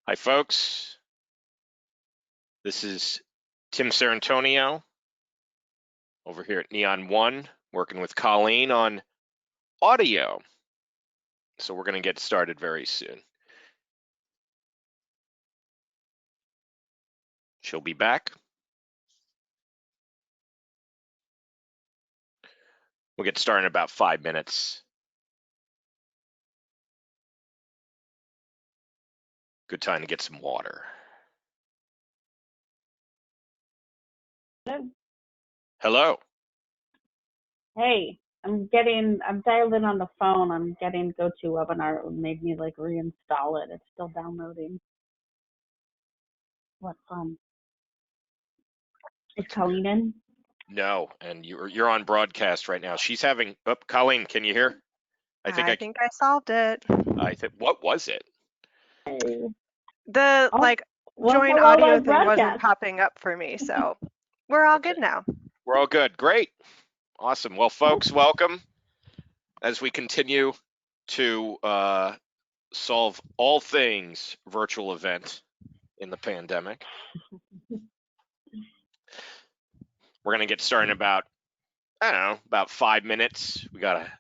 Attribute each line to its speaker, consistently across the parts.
Speaker 1: Hi, folks. This is Tim Sarantonio over here at Neon One, working with Colleen on audio. So we're going to get started very soon. She'll be back. We'll get started in about 5 minutes. Good time to get some water.
Speaker 2: Hello.
Speaker 1: Hello.
Speaker 2: Hey, I'm dialed in on the phone. I'm getting GoToWebinar. It made me like reinstall it. It's still downloading. What fun. Is Colleen in?
Speaker 1: No, and you're on broadcast right now. She's having, Colleen, can you hear?
Speaker 3: I think I solved it.
Speaker 1: What was it?
Speaker 3: The join audio thing wasn't popping up for me, so we're all good now.
Speaker 1: We're all good. Great. Awesome. Well, folks, welcome as we continue to solve all things virtual event in the pandemic. We're going to get started in about, about 5 minutes. We got a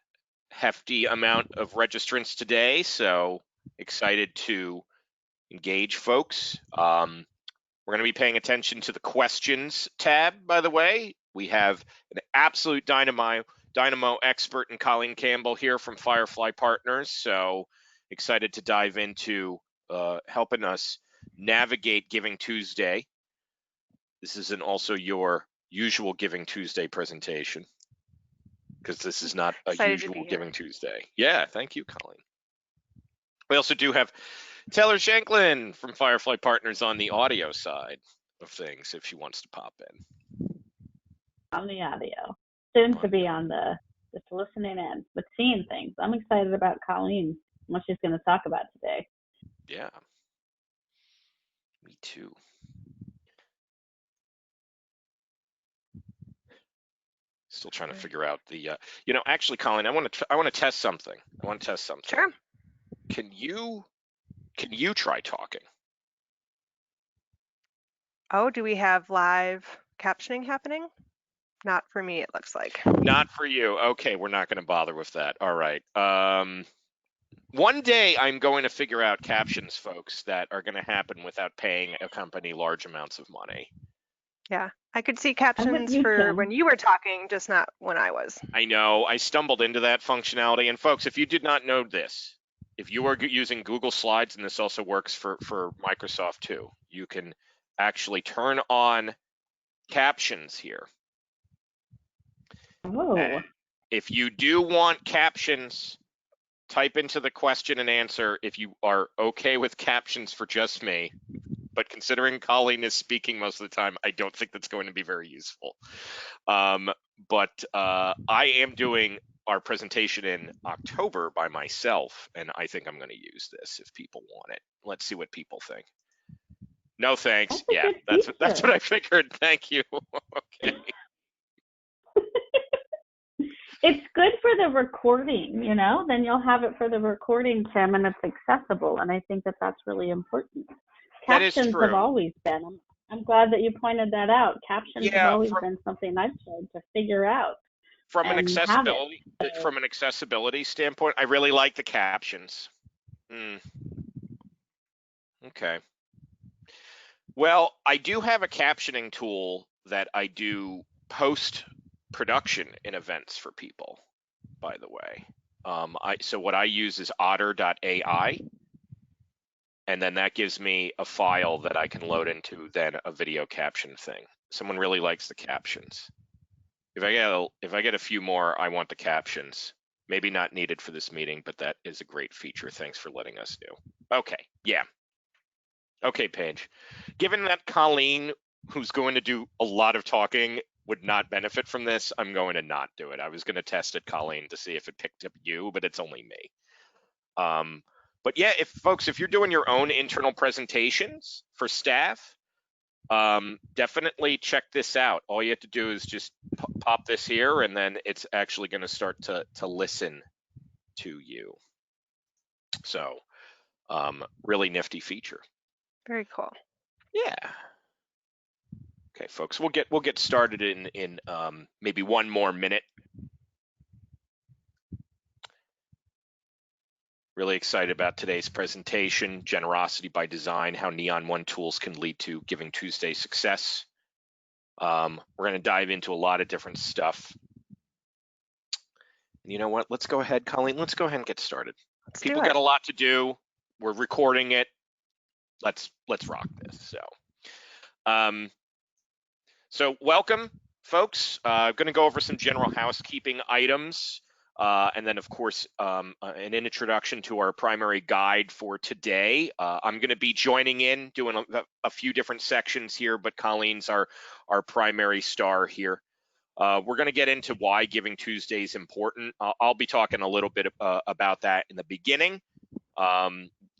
Speaker 1: hefty amount of registrants today, so excited to engage folks. We're going to be paying attention to the questions tab, by the way. We have an absolute dynamo expert in Colleen Campbell here from Firefly Partners, so excited to dive into helping us navigate Giving Tuesday. This isn't also your usual Giving Tuesday presentation, because this is not a usual Giving Tuesday. Yeah, thank you, Colleen. We also do have Taylor Shanklin from Firefly Partners on the audio side of things, if she wants to pop in.
Speaker 2: On the audio. Soon to be on the just listening in, but seeing things. I'm excited about Colleen, what she's going to talk about today.
Speaker 1: Yeah, me too. Still trying to figure out the, actually, Colleen, I want to test something.
Speaker 3: Sure.
Speaker 1: Can you try talking?
Speaker 3: Oh, do we have live captioning happening? Not for me, it looks like.
Speaker 1: Not for you. Okay, we're not going to bother with that. All right. One day I'm going to figure out captions, folks, that are going to happen without paying a company large amounts of money.
Speaker 3: Yeah, I could see captions for when you were talking, just not when I was.
Speaker 1: I know. I stumbled into that functionality. And folks, if you did not know this, if you are using Google Slides, and this also works for Microsoft too, you can actually turn on captions here.
Speaker 2: Oh.
Speaker 1: And if you do want captions, type into the question and answer if you are okay with captions for just me. But considering Colleen is speaking most of the time, I don't think that's going to be very useful. But I am doing our presentation in October by myself, and I think I'm going to use this if people want it. Let's see what people think. No thanks. Yeah, that's what I figured. Thank you. Okay.
Speaker 2: It's good for the recording, then you'll have it for the recording, Tim, and it's accessible. And I think that that's really important. Captions have always been. I'm glad that you pointed that out. Captions have always been something I've tried to figure out.
Speaker 1: From an accessibility standpoint, I really like the captions. Okay. Well, I do have a captioning tool that I do post-production in events for people, by the way. So what I use is otter.ai, and then that gives me a file that I can load into then a video caption thing. Someone really likes the captions. If I get a few more, I want the captions. Maybe not needed for this meeting, but that is a great feature. Thanks for letting us know. Okay, yeah. Okay, Paige. Given that Colleen, who's going to do a lot of talking, would not benefit from this, I'm going to not do it. I was going to test it, Colleen, to see if it picked up you, but it's only me. But yeah, if you're doing your own internal presentations for staff, definitely check this out. All you have to do is just pop this here, and then it's actually going to start to listen to you. So really nifty feature.
Speaker 3: Very cool.
Speaker 1: Yeah. Okay, folks, we'll get started in maybe one more minute. Really excited about today's presentation, Generosity by Design, how Neon One tools can lead to Giving Tuesday success. We're going to dive into a lot of different stuff. And you know what? Let's go ahead, Colleen. Let's go ahead and get started. People got a lot to do. We're recording it. Let's rock this. So welcome, folks. I'm going to go over some general housekeeping items. And then, of course, an introduction to our primary guide for today. I'm going to be joining in, doing a few different sections here, but Colleen's our primary star here. We're going to get into why Giving Tuesday is important. I'll be talking a little bit about that in the beginning.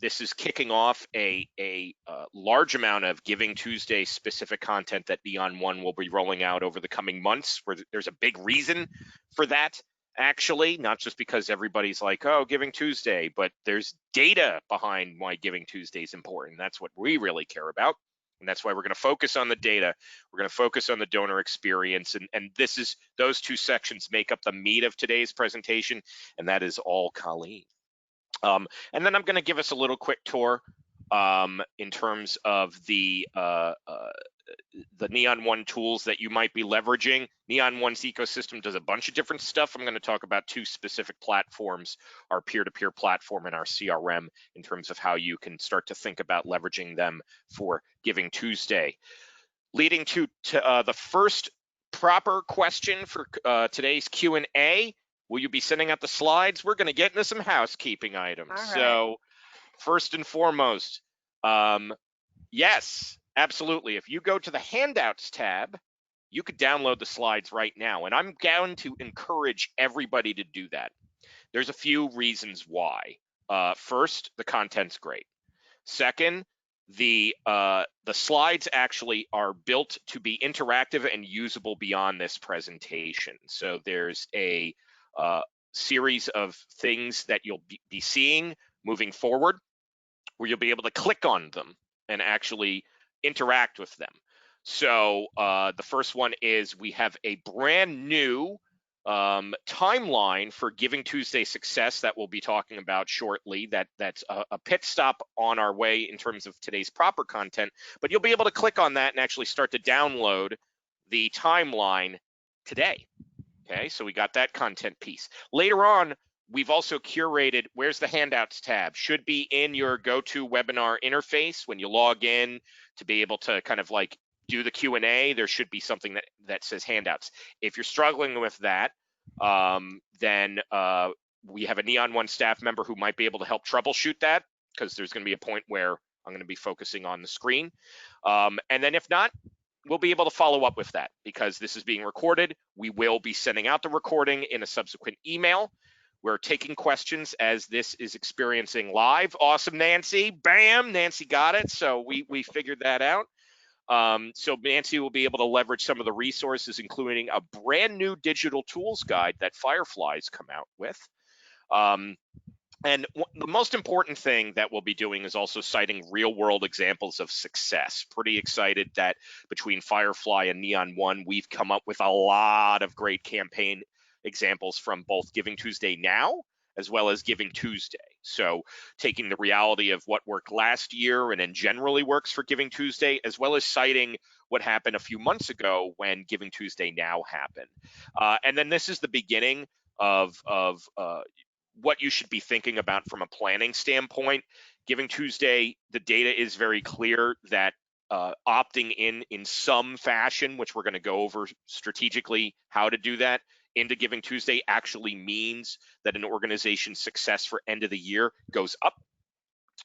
Speaker 1: This is kicking off a large amount of Giving Tuesday specific content that Neon One will be rolling out over the coming months, where there's a big reason for that, actually, not just because everybody's like, oh, Giving Tuesday, but there's data behind why Giving Tuesday is important. That's what we really care about. And that's why we're going to focus on the data. We're going to focus on the donor experience. And those two sections make up the meat of today's presentation. And that is all Colleen. And then I'm going to give us a little quick tour in terms of the Neon One tools that you might be leveraging. Neon One's ecosystem does a bunch of different stuff. I'm going to talk about two specific platforms, our peer-to-peer platform and our CRM, in terms of how you can start to think about leveraging them for Giving Tuesday. Leading to the first proper question for today's Q&A. Will you be sending out the slides? We're going to get into some housekeeping items.
Speaker 3: All right.
Speaker 1: So first and foremost, yes, absolutely. If you go to the handouts tab, you could download the slides right now. And I'm going to encourage everybody to do that. There's a few reasons why. First, the content's great. Second, the slides actually are built to be interactive and usable beyond this presentation. So there's a series of things that you'll be seeing moving forward, where you'll be able to click on them and actually interact with them. So the first one is we have a brand new timeline for Giving Tuesday success that we'll be talking about shortly. That's a pit stop on our way in terms of today's proper content, but you'll be able to click on that and actually start to download the timeline today. Okay, so we got that content piece. Later on, we've also curated, where's the handouts tab? Should be in your GoToWebinar interface when you log in to be able to kind of like do the Q&A. There should be something that says handouts. If you're struggling with that, then we have a Neon One staff member who might be able to help troubleshoot that, because there's going to be a point where I'm going to be focusing on the screen. And then if not, we'll be able to follow up with that, because this is being recorded. We will be sending out the recording in a subsequent email. We're taking questions as this is experiencing live. Awesome, Nancy. Bam, Nancy got it. So we figured that out. So Nancy will be able to leverage some of the resources, including a brand new digital tools guide that Firefly's come out with. And the most important thing that we'll be doing is also citing real-world examples of success. Pretty excited that between Firefly and Neon One, we've come up with a lot of great campaign examples from both Giving Tuesday Now as well as Giving Tuesday. So taking the reality of what worked last year and then generally works for Giving Tuesday, as well as citing what happened a few months ago when Giving Tuesday Now happened. And then this is the beginning of what you should be thinking about from a planning standpoint. Giving Tuesday, the data is very clear that opting in some fashion, which we're going to go over strategically how to do that, into Giving Tuesday actually means that an organization's success for end of the year goes up.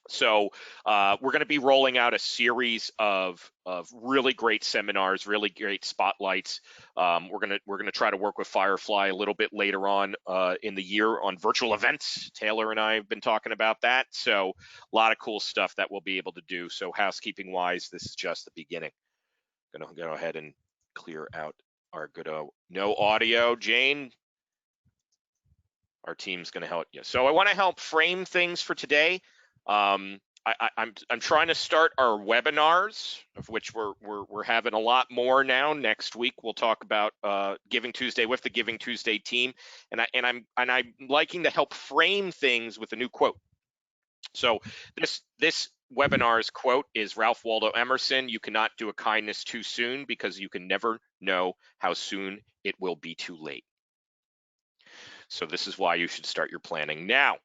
Speaker 1: So we're going to be rolling out a series of really great seminars, really great spotlights. We're going to try to work with Firefly a little bit later on in the year on virtual events. Taylor and I have been talking about that. So a lot of cool stuff that we'll be able to do. So housekeeping wise, this is just the beginning. Going to go ahead and clear out our good no audio. Jane, our team's going to help you. So I want to help frame things for today. I'm trying to start our webinars, of which we're having a lot more now. Next week we'll talk about Giving Tuesday with the Giving Tuesday team, and I'm liking to help frame things with a new quote. So this webinar's quote is Ralph Waldo Emerson: "You cannot do a kindness too soon, because you can never know how soon it will be too late." So this is why you should start your planning now.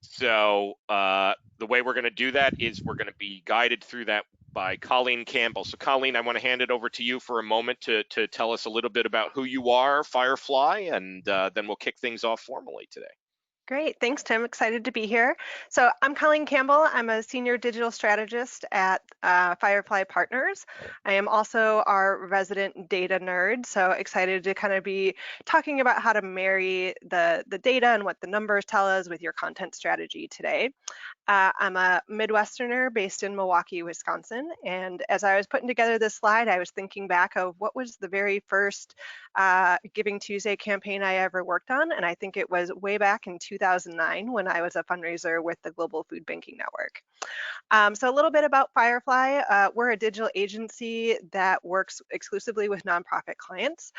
Speaker 1: So the way we're going to do that is we're going to be guided through that by Colleen Campbell. So Colleen, I want to hand it over to you for a moment to tell us a little bit about who you are, Firefly, and then we'll kick things off formally today.
Speaker 3: Great, thanks Tim, excited to be here. So I'm Colleen Campbell, I'm a senior digital strategist at Firefly Partners. I am also our resident data nerd, so excited to kind of be talking about how to marry the data and what the numbers tell us with your content strategy today. I'm a Midwesterner based in Milwaukee, Wisconsin, and as I was putting together this slide, I was thinking back of what was the very first Giving Tuesday campaign I ever worked on, and I think it was way back in 2009 when I was a fundraiser with the Global Food Banking Network. So a little bit about Firefly. We're a digital agency that works exclusively with nonprofit clients.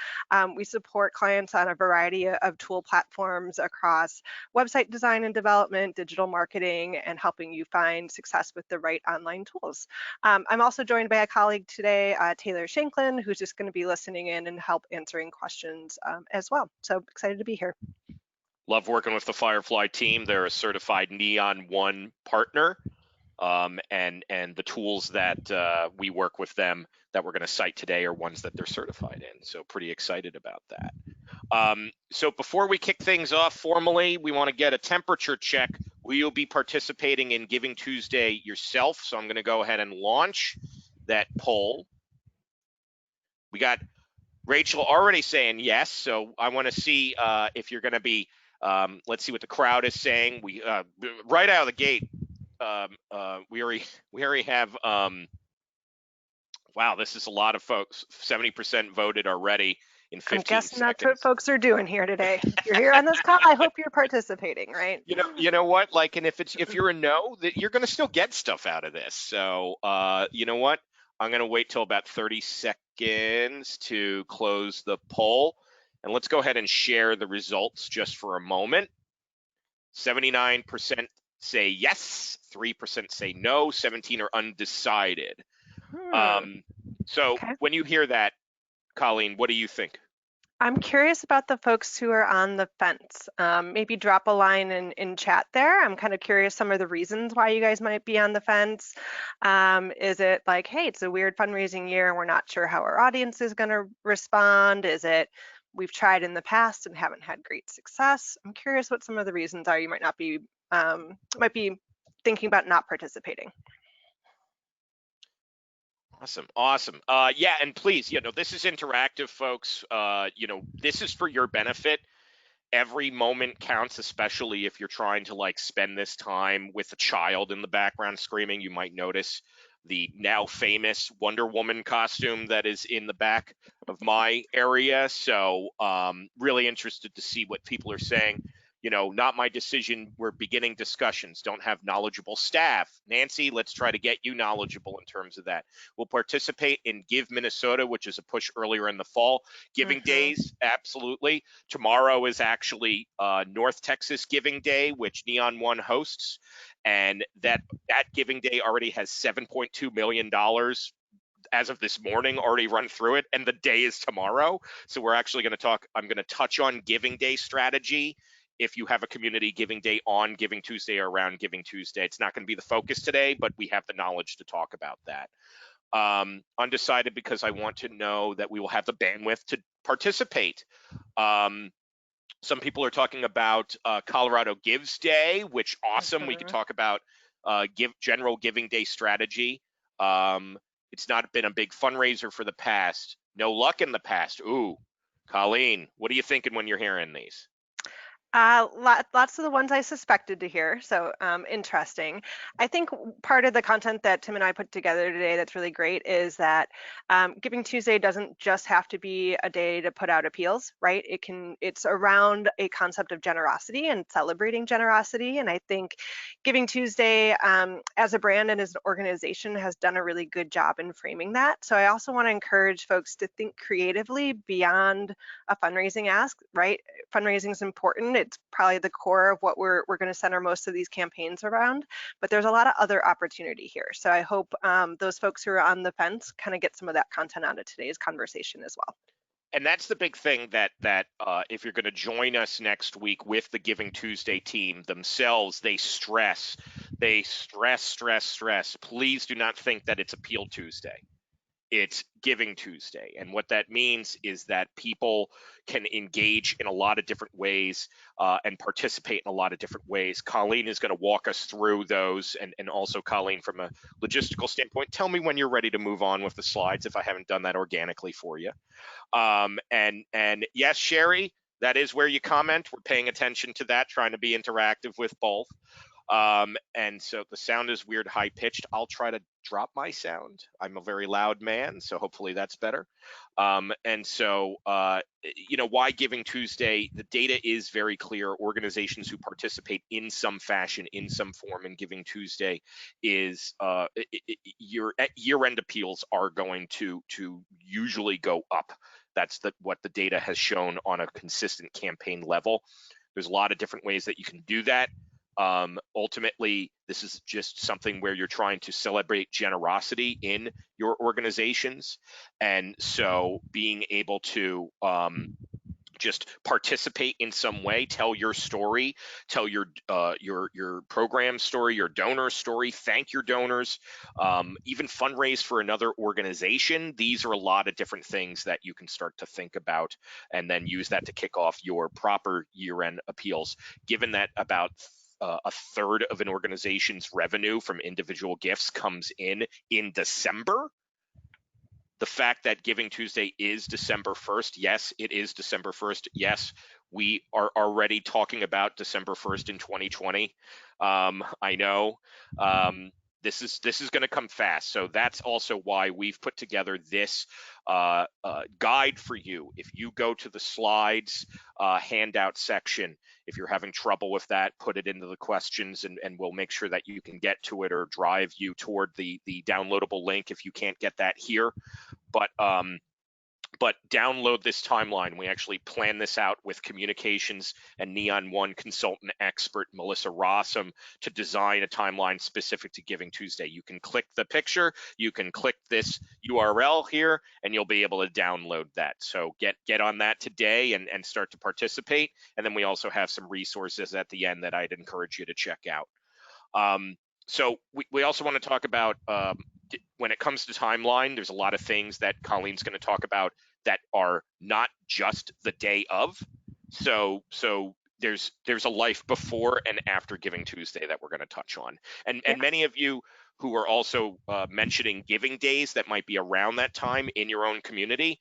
Speaker 3: We support clients on a variety of tool platforms across website design and development, digital marketing, and helping you find success with the right online tools. I'm also joined by a colleague today, Taylor Shanklin, who's just going to be listening in and help answering questions as well. So excited to be here.
Speaker 1: Love working with the Firefly team. They're a certified Neon 1 partner. And the tools that we work with them that we're going to cite today are ones that they're certified in. So pretty excited about that. So before we kick things off formally, we want to get a temperature check. Will you be participating in Giving Tuesday yourself? So I'm going to go ahead and launch that poll. We got Rachel already saying yes. So I want to see if you're going to be, let's see what the crowd is saying. We right out of the gate, we already have wow, this is a lot of folks. 70% voted already in 15
Speaker 3: I'm guessing
Speaker 1: seconds.
Speaker 3: That's what folks are doing here today. If you're here on this call, I hope you're participating, right?
Speaker 1: You know what? Like, and if you're a no, that you're going to still get stuff out of this. So you know what? I'm going to wait till about 30 seconds to close the poll, and let's go ahead and share the results just for a moment. 79% say yes, 3% say no, 17 are undecided. So
Speaker 3: okay.
Speaker 1: When you hear that, Colleen, what do you think?
Speaker 3: I'm curious about the folks who are on the fence. Maybe drop a line in chat there. I'm kind of curious some of the reasons why you guys might be on the fence. Is it like, hey, it's a weird fundraising year and we're not sure how our audience is going to respond? Is it we've tried in the past and haven't had great success? I'm curious what some of the reasons are you might be thinking about not participating.
Speaker 1: Awesome. Yeah, and please, this is interactive, folks. This is for your benefit. Every moment counts, especially if you're trying to spend this time with a child in the background screaming. You might notice the now famous Wonder Woman costume that is in the back of my area. So really interested to see what people are saying. Not my decision. We're beginning discussions. Don't have knowledgeable staff. Nancy, let's try to get you knowledgeable in terms of that. We'll participate in Give Minnesota, which is a push earlier in the fall. Giving Days, absolutely. Tomorrow is actually North Texas Giving Day, which Neon 1 hosts. And that Giving Day already has $7.2 million as of this morning already run through it, and the day is tomorrow. So we're actually going to I'm going to touch on Giving Day strategy if you have a community Giving Day on Giving Tuesday or around Giving Tuesday. It's not going to be the focus today, but we have the knowledge to talk about that. Undecided because I want to know that we will have the bandwidth to participate. Some people are talking about Colorado Gives Day, which awesome. We could talk about general Giving Day strategy. It's not been a big fundraiser for the past. No luck in the past. Ooh, Colleen, what are you thinking when you're hearing these?
Speaker 3: Lots of the ones I suspected to hear, so interesting. I think part of the content that Tim and I put together today that's really great is that Giving Tuesday doesn't just have to be a day to put out appeals, right? It's around a concept of generosity and celebrating generosity, and I think Giving Tuesday as a brand and as an organization has done a really good job in framing that. So I also want to encourage folks to think creatively beyond a fundraising ask, right? Fundraising is important. It's probably the core of what we're going to center most of these campaigns around, but there's a lot of other opportunity here. So I hope those folks who are on the fence kind of get some of that content out of today's conversation as well.
Speaker 1: And that's the big thing that if you're going to join us next week with the Giving Tuesday team themselves, they stress. Please do not think that it's Appeal Tuesday. It's Giving Tuesday. And what that means is that people can engage in a lot of different ways and participate in a lot of different ways. Colleen is going to walk us through those. And also, Colleen, from a logistical standpoint, tell me when you're ready to move on with the slides if I haven't done that organically for you. And yes, Sherry, that is where you comment. We're paying attention to that, trying to be interactive with both. And so the sound is weird, high pitched. I'll try to drop my sound. I'm a very loud man, so hopefully that's better. And so, why Giving Tuesday? The data is very clear. Organizations who participate in some fashion, in some form in Giving Tuesday is your year-end appeals are going to usually go up. That's what the data has shown on a consistent campaign level. There's a lot of different ways that you can do that. Ultimately, this is just something where you're trying to celebrate generosity in your organizations. And so being able to just participate in some way, tell your story, tell your program story, your donor story, thank your donors, even fundraise for another organization. These are a lot of different things that you can start to think about and then use that to kick off your proper year-end appeals. Given that about a third of an organization's revenue from individual gifts comes in December, the fact that Giving Tuesday is December 1st, yes, it is December 1st. Yes, we are already talking about December 1st in 2020. I know this is going to come fast. So that's also why we've put together this guide for you. If you go to the slides handout section, if you're having trouble with that, put it into the questions and we'll make sure that you can get to it or drive you toward the downloadable link if you can't get that here. But download this timeline. We actually plan this out with communications and Neon One consultant expert Melissa Rossum to design a timeline specific to Giving Tuesday. You can click the picture, you can click this URL here, and you'll be able to download that. So get on that today and start to participate. And then we also have some resources at the end that I'd encourage you to check out. So we also want to talk about when it comes to timeline, there's a lot of things that Colleen's going to talk about that are not just the day of. So there's a life before and after Giving Tuesday that we're going to touch on. And many of you who are also mentioning giving days that might be around that time in your own community,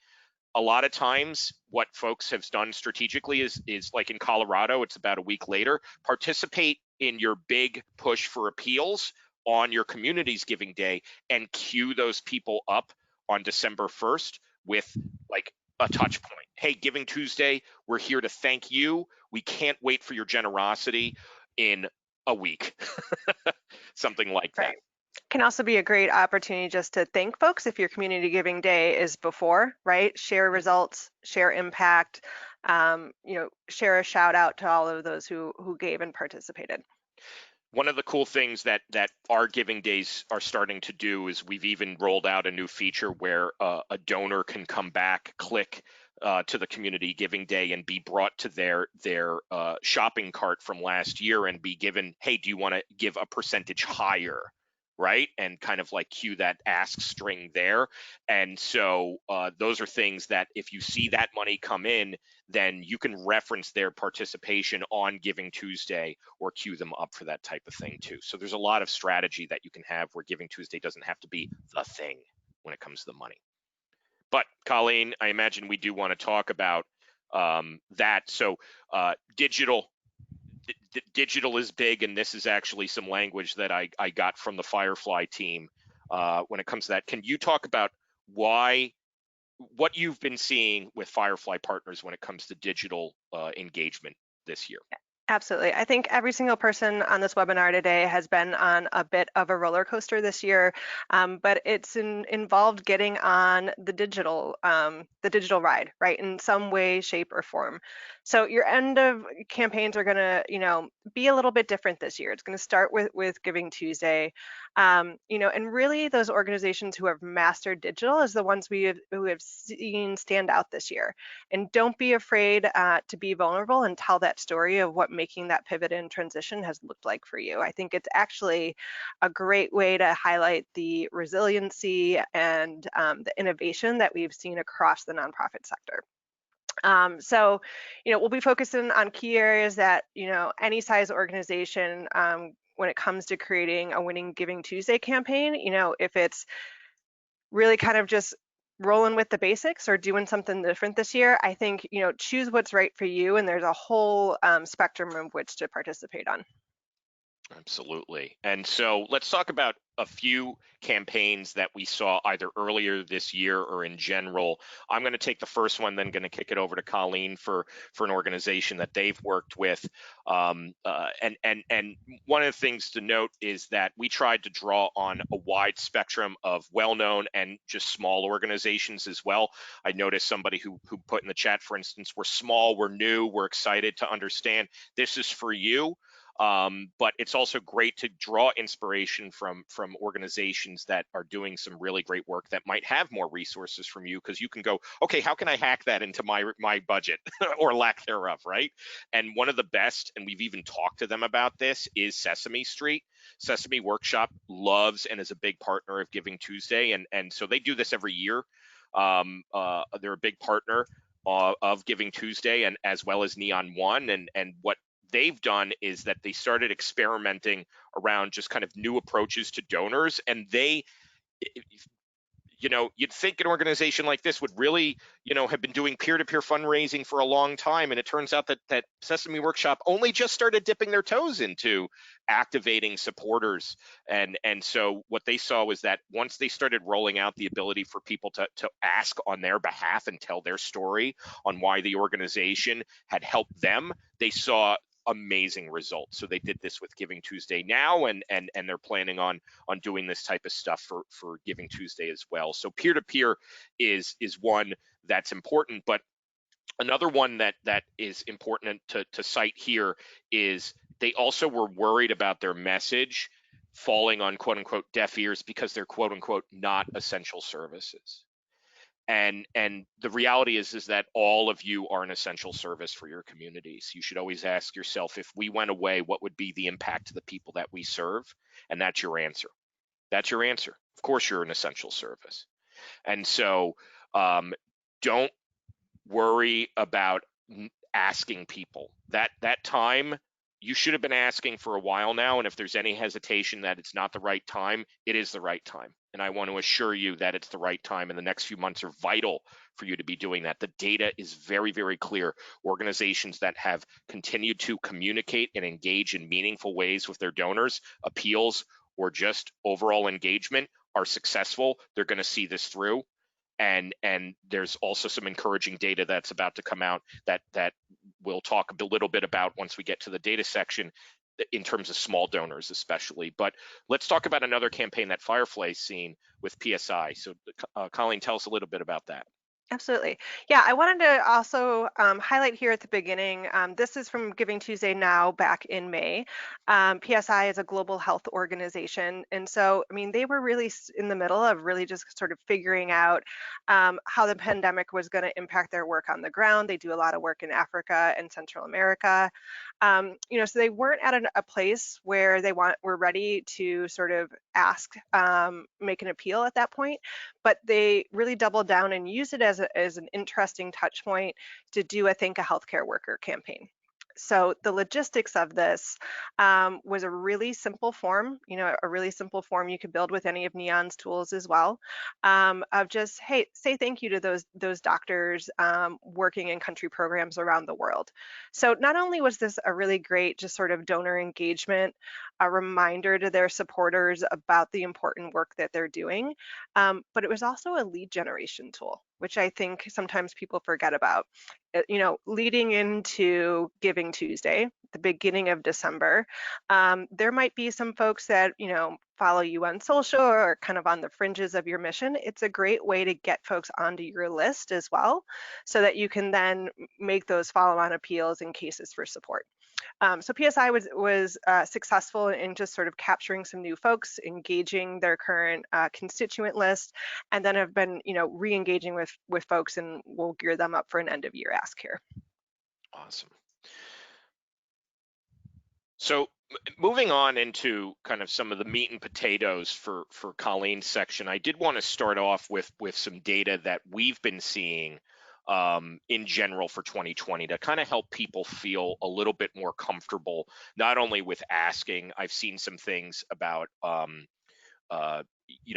Speaker 1: a lot of times what folks have done strategically is like in Colorado, it's about a week later, participate in your big push for appeals on your community's Giving Day and queue those people up on December 1st with like a touch point. Hey, Giving Tuesday, we're here to thank you. We can't wait for your generosity in a week. Something like that.
Speaker 3: Can also be a great opportunity just to thank folks if your community giving day is before, right? Share results, share impact, share a shout out to all of those who gave and participated.
Speaker 1: One of the cool things that our giving days are starting to do is we've even rolled out a new feature where a donor can come back, click to the community giving day and be brought to their shopping cart from last year and be given, hey, do you want to give a percentage higher? Right? And kind of like cue that ask string there. And so those are things that if you see that money come in, then you can reference their participation on Giving Tuesday or queue them up for that type of thing too. So there's a lot of strategy that you can have where Giving Tuesday doesn't have to be the thing when it comes to the money. But Colleen, I imagine we do want to talk about that. So digital digital is big, and this is actually some language that I got from the Firefly team when it comes to that. Can you talk about what you've been seeing with Firefly Partners when it comes to digital engagement this year?
Speaker 3: Absolutely. I think every single person on this webinar today has been on a bit of a roller coaster this year, but it's involved getting on the digital ride, right, in some way, shape, or form. So your end of campaigns are going to, be a little bit different this year. It's going to start with GivingTuesday, and really those organizations who have mastered digital is the ones who have seen stand out this year. And don't be afraid to be vulnerable and tell that story of what making that pivot and transition has looked like for you. I think it's actually a great way to highlight the resiliency and the innovation that we've seen across the nonprofit sector. So, we'll be focusing on key areas that, any size organization, when it comes to creating a winning GivingTuesday campaign, if it's really kind of just rolling with the basics or doing something different this year, I think, choose what's right for you, and there's a whole spectrum of which to participate on.
Speaker 1: Absolutely. And so let's talk about a few campaigns that we saw either earlier this year or in general. I'm going to take the first one, then going to kick it over to Colleen for an organization that they've worked with. And one of the things to note is that we tried to draw on a wide spectrum of well-known and just small organizations as well. I noticed somebody who put in the chat, for instance, we're small, we're new, we're excited to understand this is for you. But it's also great to draw inspiration from organizations that are doing some really great work that might have more resources from you, because you can go, okay, how can I hack that into my budget or lack thereof, right? And one of the best, and we've even talked to them about this, is Sesame Street. Sesame Workshop loves and is a big partner of GivingTuesday, and so they do this every year. They're a big partner of GivingTuesday, and as well as Neon One, and what they've done is that they started experimenting around just kind of new approaches to donors. And they, you'd think an organization like this would really, have been doing peer-to-peer fundraising for a long time. And it turns out that Sesame Workshop only just started dipping their toes into activating supporters. And so what they saw was that once they started rolling out the ability for people to ask on their behalf and tell their story on why the organization had helped them, they saw amazing results. So they did this with GivingTuesday now, and they're planning on doing this type of stuff for GivingTuesday as well. So peer-to-peer is one that's important, but another one that is important to cite here is they also were worried about their message falling on quote unquote deaf ears because they're quote unquote not essential services. And the reality is that all of you are an essential service for your communities. You should always ask yourself, if we went away, what would be the impact to the people that we serve? And that's your answer. That's your answer. Of course, you're an essential service. And so don't worry about asking people. That time, you should have been asking for a while now, and if there's any hesitation that it's not the right time, it is the right time. And I want to assure you that it's the right time, and the next few months are vital for you to be doing that. The data is very, very clear. Organizations that have continued to communicate and engage in meaningful ways with their donors, appeals, or just overall engagement are successful. They're going to see this through. And there's also some encouraging data that's about to come out that we'll talk a little bit about once we get to the data section in terms of small donors especially. But let's talk about another campaign that Firefly's seen with PSI. So Colleen, tell us a little bit about that.
Speaker 3: Absolutely. Yeah, I wanted to also highlight here at the beginning, this is from GivingTuesday now back in May. PSI is a global health organization. And so, they were really in the middle of really just sort of figuring out how the pandemic was going to impact their work on the ground. They do a lot of work in Africa and Central America. So they weren't at a place where they were ready to sort of ask, make an appeal at that point, but they really doubled down and used it as an interesting touch point to do, I think, a healthcare worker campaign. So the logistics of this was a really simple form, a really simple form you could build with any of Neon's tools as well, of just, hey, say thank you to those doctors working in country programs around the world. So not only was this a really great just sort of donor engagement, a reminder to their supporters about the important work that they're doing, but it was also a lead generation tool, which I think sometimes people forget about. Leading into Giving Tuesday, the beginning of December, there might be some folks that, follow you on social or kind of on the fringes of your mission. It's a great way to get folks onto your list as well, so that you can then make those follow-on appeals and cases for support. So PSI was successful in just sort of capturing some new folks, engaging their current constituent list, and then have been, re-engaging with folks, and we'll gear them up for an end of year ask here.
Speaker 1: Awesome. So moving on into kind of some of the meat and potatoes for Colleen's section, I did want to start off with some data that we've been seeing in general for 2020 to kind of help people feel a little bit more comfortable, not only with asking. I've seen some things about,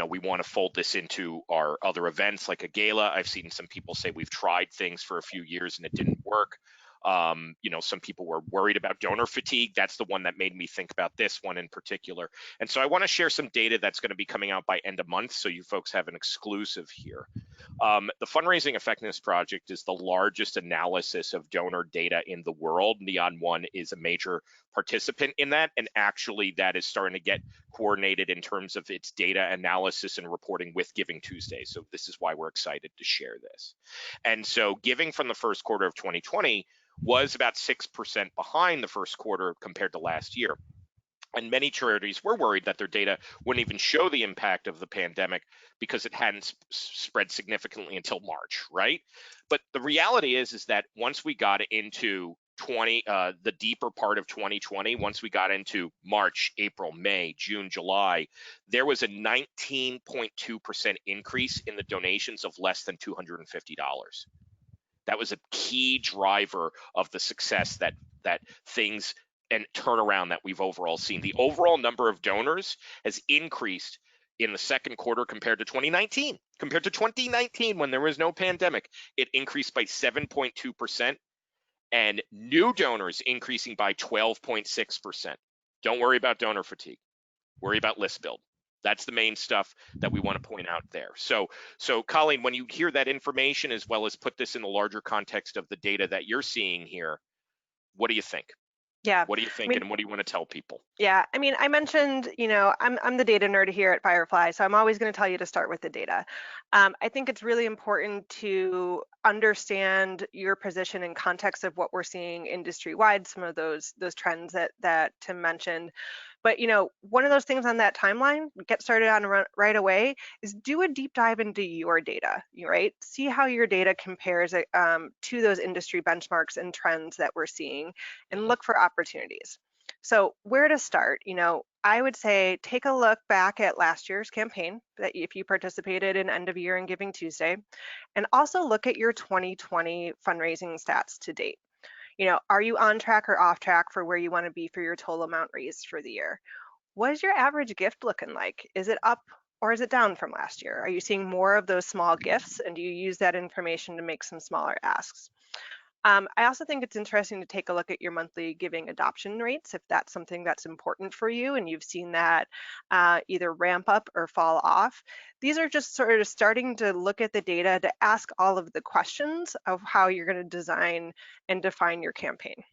Speaker 1: we want to fold this into our other events like a gala. I've seen some people say we've tried things for a few years and it didn't work. Some people were worried about donor fatigue. That's the one that made me think about this one in particular. And so I want to share some data that's going to be coming out by end of month, so you folks have an exclusive here. The Fundraising Effectiveness Project is the largest analysis of donor data in the world. Neon One is a major participant in that, and actually that is starting to get coordinated in terms of its data analysis and reporting with GivingTuesday. So this is why we're excited to share this. And so giving from the first quarter of 2020 was about 6% behind the first quarter compared to last year. And many charities were worried that their data wouldn't even show the impact of the pandemic because it hadn't spread significantly until March, right? But the reality is that once we got into the deeper part of 2020, once we got into March, April, May, June, July, there was a 19.2% increase in the donations of less than $250. That was a key driver of the success that things and turnaround that we've overall seen. The overall number of donors has increased in the second quarter compared to 2019. Compared to 2019, when there was no pandemic, it increased by 7.2%, and new donors increasing by 12.6%. Don't worry about donor fatigue. Worry about list build. That's the main stuff that we want to point out there. So Colleen, when you hear that information, as well as put this in the larger context of the data that you're seeing here, what do you think?
Speaker 3: Yeah.
Speaker 1: What are you thinking, and what do you want to tell people?
Speaker 3: Yeah, I mentioned, I'm the data nerd here at Firefly, so I'm always going to tell you to start with the data. I think it's really important to understand your position in context of what we're seeing industry-wide, some of those trends that Tim mentioned. But one of those things on that timeline, get started on right away, is do a deep dive into your data, right? See how your data compares to those industry benchmarks and trends that we're seeing, and look for opportunities. So where to start? I would say take a look back at last year's campaign, that if you participated in end of year and Giving Tuesday, and also look at your 2020 fundraising stats to date. Are you on track or off track for where you want to be for your total amount raised for the year? What is your average gift looking like? Is it up or is it down from last year? Are you seeing more of those small gifts, and do you use that information to make some smaller asks? I also think it's interesting to take a look at your monthly giving adoption rates, if that's something that's important for you and you've seen that either ramp up or fall off. These are just sort of starting to look at the data to ask all of the questions of how you're going to design and define your campaign.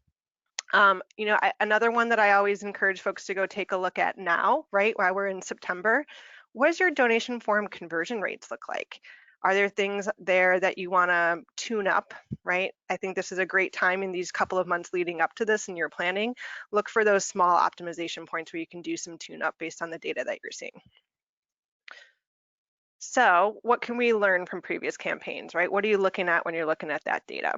Speaker 3: Another one that I always encourage folks to go take a look at now, right, while we're in September, what does your donation form conversion rates look like? Are there things there that you want to tune up, right? I think this is a great time in these couple of months leading up to this in your planning. Look for those small optimization points where you can do some tune up based on the data that you're seeing. So what can we learn from previous campaigns, right? What are you looking at when you're looking at that data?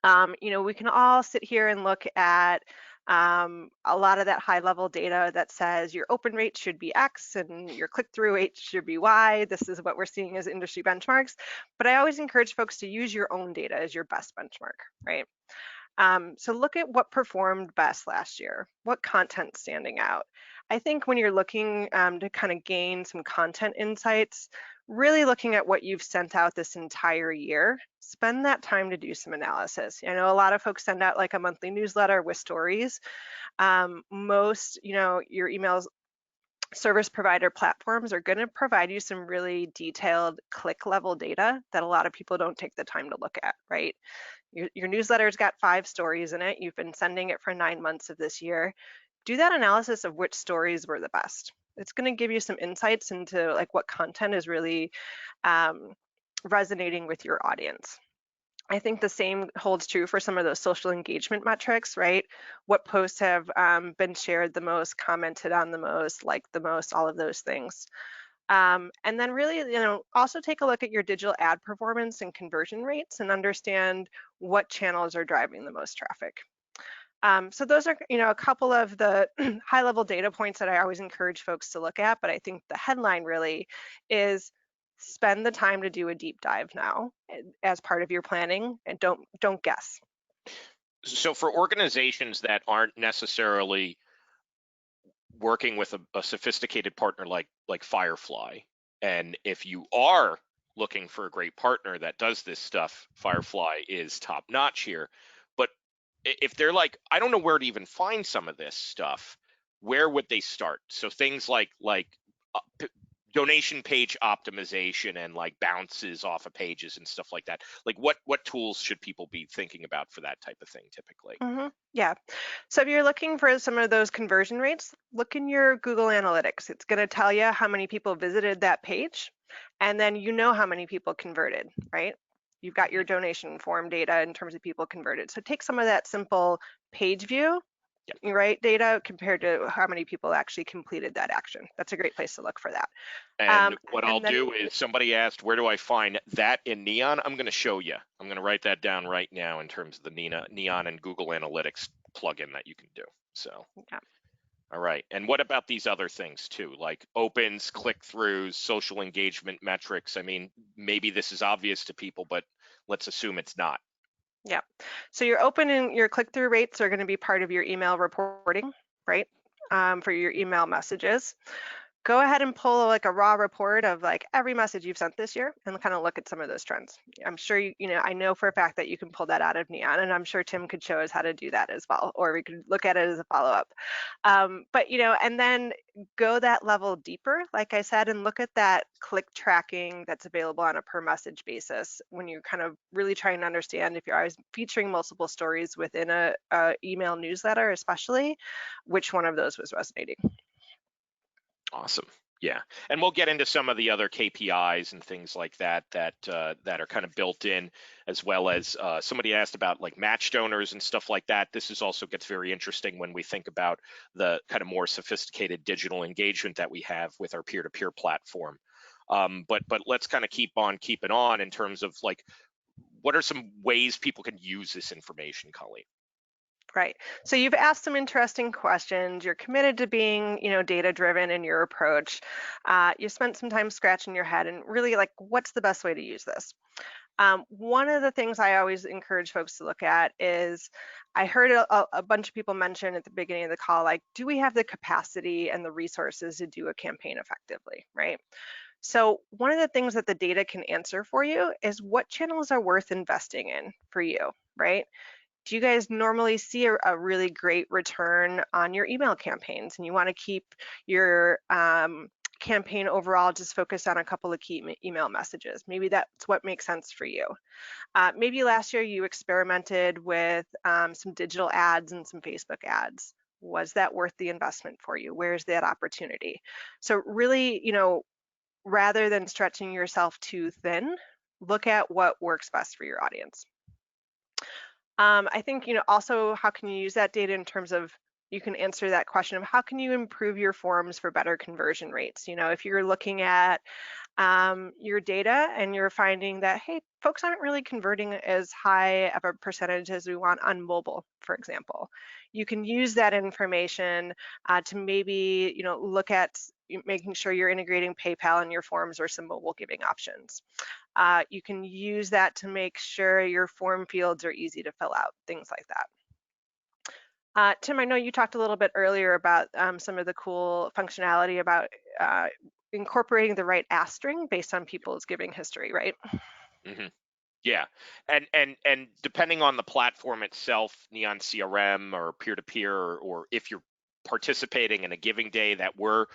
Speaker 3: We can all sit here and look at a lot of that high level data that says your open rate should be X and your click-through rate should be Y. This is what we're seeing as industry benchmarks. But I always encourage folks to use your own data as your best benchmark, right? So look at what performed best last year. What content's standing out? I think when you're looking to kind of gain some content insights, really looking at what you've sent out this entire year, spend that time to do some analysis. I know a lot of folks send out like a monthly newsletter with stories. Most, your emails service provider platforms are going to provide you some really detailed click level data that a lot of people don't take the time to look at, right? Your newsletter's got 5 stories in it. You've been sending it for 9 months of this year. Do that analysis of which stories were the best. It's going to give you some insights into like what content is really resonating with your audience. I think the same holds true for some of those social engagement metrics, right? What posts have been shared the most, commented on the most, liked the most, all of those things. And then really, also take a look at your digital ad performance and conversion rates and understand what channels are driving the most traffic. So those are, a couple of the high-level data points that I always encourage folks to look at, but I think the headline really is spend the time to do a deep dive now as part of your planning, and don't guess.
Speaker 1: So for organizations that aren't necessarily working with a sophisticated partner like Firefly, and if you are looking for a great partner that does this stuff, Firefly is top notch here. But if they're like, I don't know where to even find some of this stuff, where would they start? So things like donation page optimization and like bounces off of pages and stuff like that. Like what tools should people be thinking about for that type of thing typically?
Speaker 3: Yeah. So if you're looking for some of those conversion rates, look in your Google Analytics. It's going to tell you how many people visited that page, and then how many people converted, right? You've got your donation form data in terms of people converted. So take some of that simple page view, right, data compared to how many people actually completed that action. That's a great place to look for that.
Speaker 1: And what I'll do is, somebody asked, where do I find that in Neon? I'm going to show you. I'm going to write that down right now in terms of the Neon and Google Analytics plugin that you can do. So,
Speaker 3: yeah.
Speaker 1: All right. And what about these other things too, like opens, click-throughs, social engagement metrics? I mean, maybe this is obvious to people, but let's assume it's not.
Speaker 3: Yeah. So your open and your click-through rates are going to be part of your email reporting, right? For your email messages. Go ahead and pull like a raw report of like every message you've sent this year and kind of look at some of those trends. I'm sure I know for a fact that you can pull that out of Neon, and I'm sure Tim could show us how to do that as well, or we could look at it as a follow-up. But and then go that level deeper, like I said, and look at that click tracking that's available on a per message basis when you're kind of really trying to understand, if you're always featuring multiple stories within a email newsletter, especially, which one of those was resonating.
Speaker 1: Awesome. Yeah, and we'll get into some of the other KPIs and things like that that are kind of built in, as well as somebody asked about like match donors and stuff like that. This is also gets very interesting when we think about the kind of more sophisticated digital engagement that we have with our peer-to-peer platform. But let's kind of keep on keeping on in terms of like, what are some ways people can use this information, Colleen?
Speaker 3: Right. So you've asked some interesting questions. You're committed to being, data-driven in your approach. You spent some time scratching your head and really like, what's the best way to use this? One of the things I always encourage folks to look at is, I heard a bunch of people mention at the beginning of the call, like, do we have the capacity and the resources to do a campaign effectively, right? So one of the things that the data can answer for you is what channels are worth investing in for you, right? Do you guys normally see a really great return on your email campaigns, and you want to keep your campaign overall just focused on a couple of key email messages? Maybe that's what makes sense for you. Maybe last year you experimented with some digital ads and some Facebook ads. Was that worth the investment for you? Where's that opportunity? So really, rather than stretching yourself too thin, look at what works best for your audience. I think, also, how can you use that data in terms of, you can answer that question of how can you improve your forms for better conversion rates. You know, if you're looking at your data and you're finding that, hey, folks aren't really converting as high of a percentage as we want on mobile, for example. You can use that information to maybe, you know, look at making sure you're integrating PayPal in your forms or some mobile giving options. You can use that to make sure your form fields are easy to fill out, things like that. Tim, I know you talked a little bit earlier about some of the cool functionality about incorporating the right string based on people's giving history, right?
Speaker 1: Mm-hmm. Yeah, and depending on the platform itself, Neon CRM or peer-to-peer, or if you're participating in a giving day that we're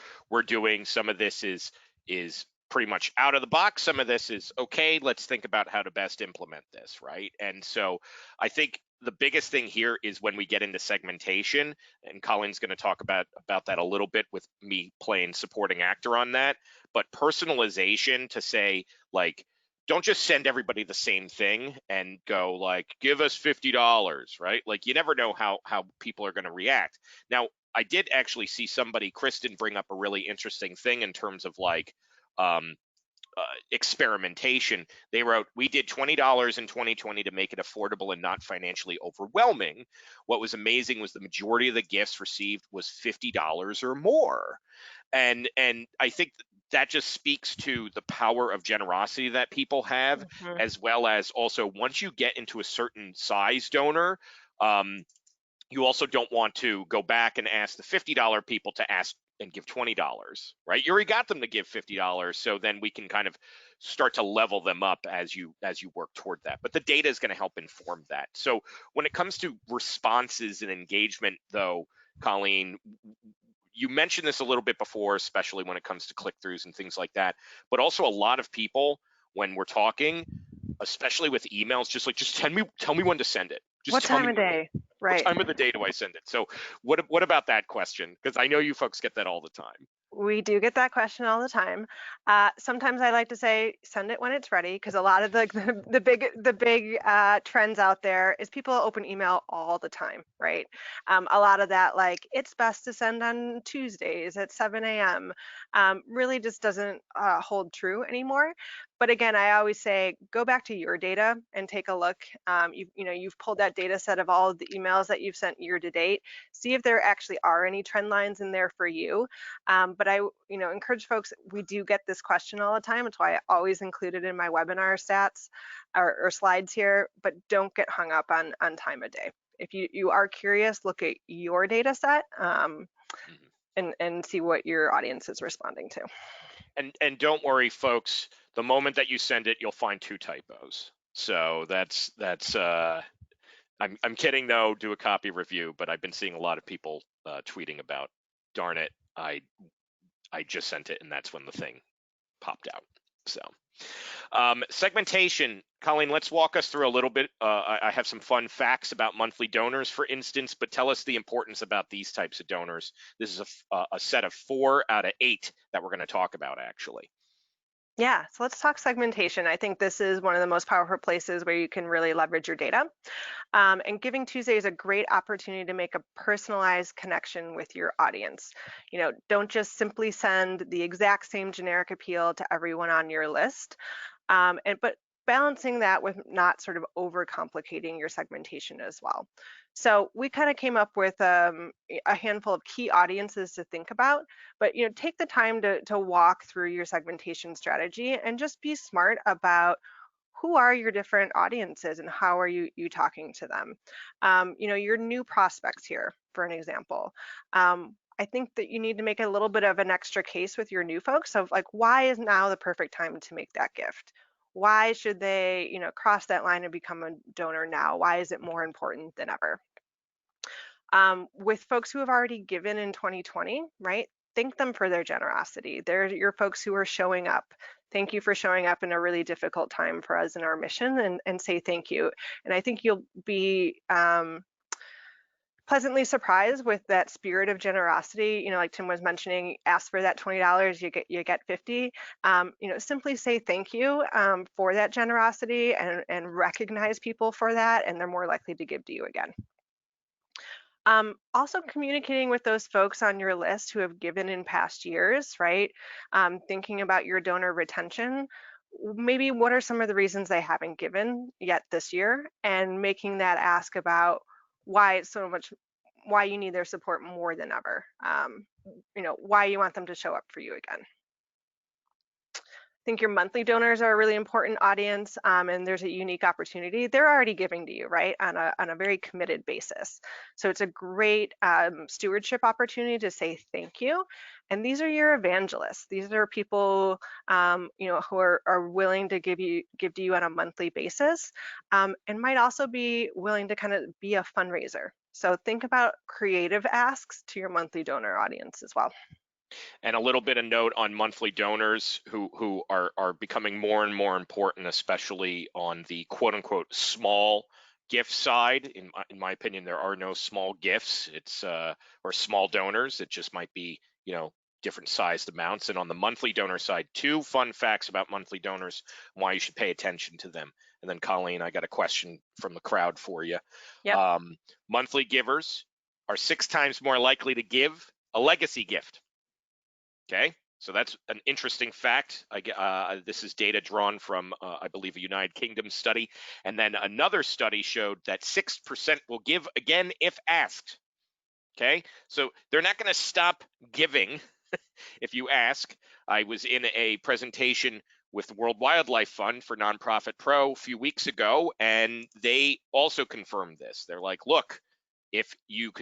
Speaker 1: doing, some of this is pretty much out of the box. Some of this is okay. Let's think about how to best implement this, right? And so I think the biggest thing here is when we get into segmentation, and Colleen's going to talk about that a little bit with me playing supporting actor on that, but personalization to say, like, don't just send everybody the same thing and go like, give us $50, right? Like, you never know how people are going to react. Now, I did actually see somebody, Kristen, bring up a really interesting thing in terms of like experimentation. They wrote, we did $20 in 2020 to make it affordable and not financially overwhelming. What was amazing was the majority of the gifts received was $50 or more. And I think that just speaks to the power of generosity that people have, as well as also once you get into a certain size donor, you also don't want to go back and ask the $50 people to ask and give $20, right? You already got them to give $50, so then we can kind of start to level them up as you work toward that. But the data is going to help inform that. So when it comes to responses and engagement, though, Colleen, you mentioned this a little bit before, especially when it comes to click-throughs and things like that, but also a lot of people, when we're talking, especially with emails, just tell me when to send it. Just
Speaker 3: what time of day? Right.
Speaker 1: What time of the day do I send it? So what about that question? Because I know you folks get that all the time.
Speaker 3: We do get that question all the time. Sometimes I like to say, send it when it's ready, because a lot of the big trends out there is people open email all the time, right? A lot of that, like, it's best to send on Tuesdays at 7 a.m. Really just doesn't hold true anymore. But again, I always say, go back to your data and take a look. You've pulled that data set of all of the emails that you've sent year to date. See if there actually are any trend lines in there for you. But I encourage folks, we do get this question all the time. It's why I always include it in my webinar stats or slides here, but don't get hung up on time of day. If you are curious, look at your data set and see what your audience is responding to.
Speaker 1: And don't worry, folks, the moment that you send it, you'll find 2 typos. So that's I'm kidding though, do a copy review, but I've been seeing a lot of people tweeting about, darn it, I just sent it, and that's when the thing popped out. So segmentation, Colleen, let's walk us through a little bit. I have some fun facts about monthly donors, for instance, but tell us the importance about these types of donors. This is a set of 4 out of 8 that we're going to talk about, actually.
Speaker 3: Yeah, so let's talk segmentation. I think this is one of the most powerful places where you can really leverage your data. And GivingTuesday is a great opportunity to make a personalized connection with your audience. Don't just simply send the exact same generic appeal to everyone on your list, but balancing that with not sort of overcomplicating your segmentation as well. So we kind of came up with a handful of key audiences to think about, but take the time to walk through your segmentation strategy and just be smart about who are your different audiences and how are you talking to them. Your new prospects here, for an example. I think that you need to make a little bit of an extra case with your new folks of like, why is now the perfect time to make that gift? Why should they, cross that line and become a donor now? Why is it more important than ever? With folks who have already given in 2020, right? Thank them for their generosity. They're your folks who are showing up. Thank you for showing up in a really difficult time for us in our mission, and say thank you. And I think you'll be pleasantly surprised with that spirit of generosity. Like Tim was mentioning, ask for that $20, you get 50. Simply say thank you for that generosity and recognize people for that, and they're more likely to give to you again. Also communicating with those folks on your list who have given in past years, right? Thinking about your donor retention. Maybe what are some of the reasons they haven't given yet this year, and making that ask about why it's so much, why you need their support more than ever. Why you want them to show up for you again. I think your monthly donors are a really important audience, and there's a unique opportunity. They're already giving to you, right, on a very committed basis. So it's a great stewardship opportunity to say thank you. And these are your evangelists. These are people, who are willing to give to you on a monthly basis, and might also be willing to kind of be a fundraiser. So think about creative asks to your monthly donor audience as well.
Speaker 1: And a little bit of note on monthly donors who are becoming more and more important, especially on the quote unquote small gift side. In my opinion, there are no small gifts. It's or small donors. It just might be, different sized amounts. And on the monthly donor side, 2 fun facts about monthly donors, why you should pay attention to them. And then Colleen, I got a question from the crowd for you.
Speaker 3: Yep.
Speaker 1: Monthly givers are 6 times more likely to give a legacy gift. Okay, so that's an interesting fact. This is data drawn from, I believe, a United Kingdom study. And then another study showed that 6% will give again if asked. Okay, so they're not going to stop giving if you ask. I was in a presentation with the World Wildlife Fund for Nonprofit Pro a few weeks ago, and they also confirmed this. They're like, look, if you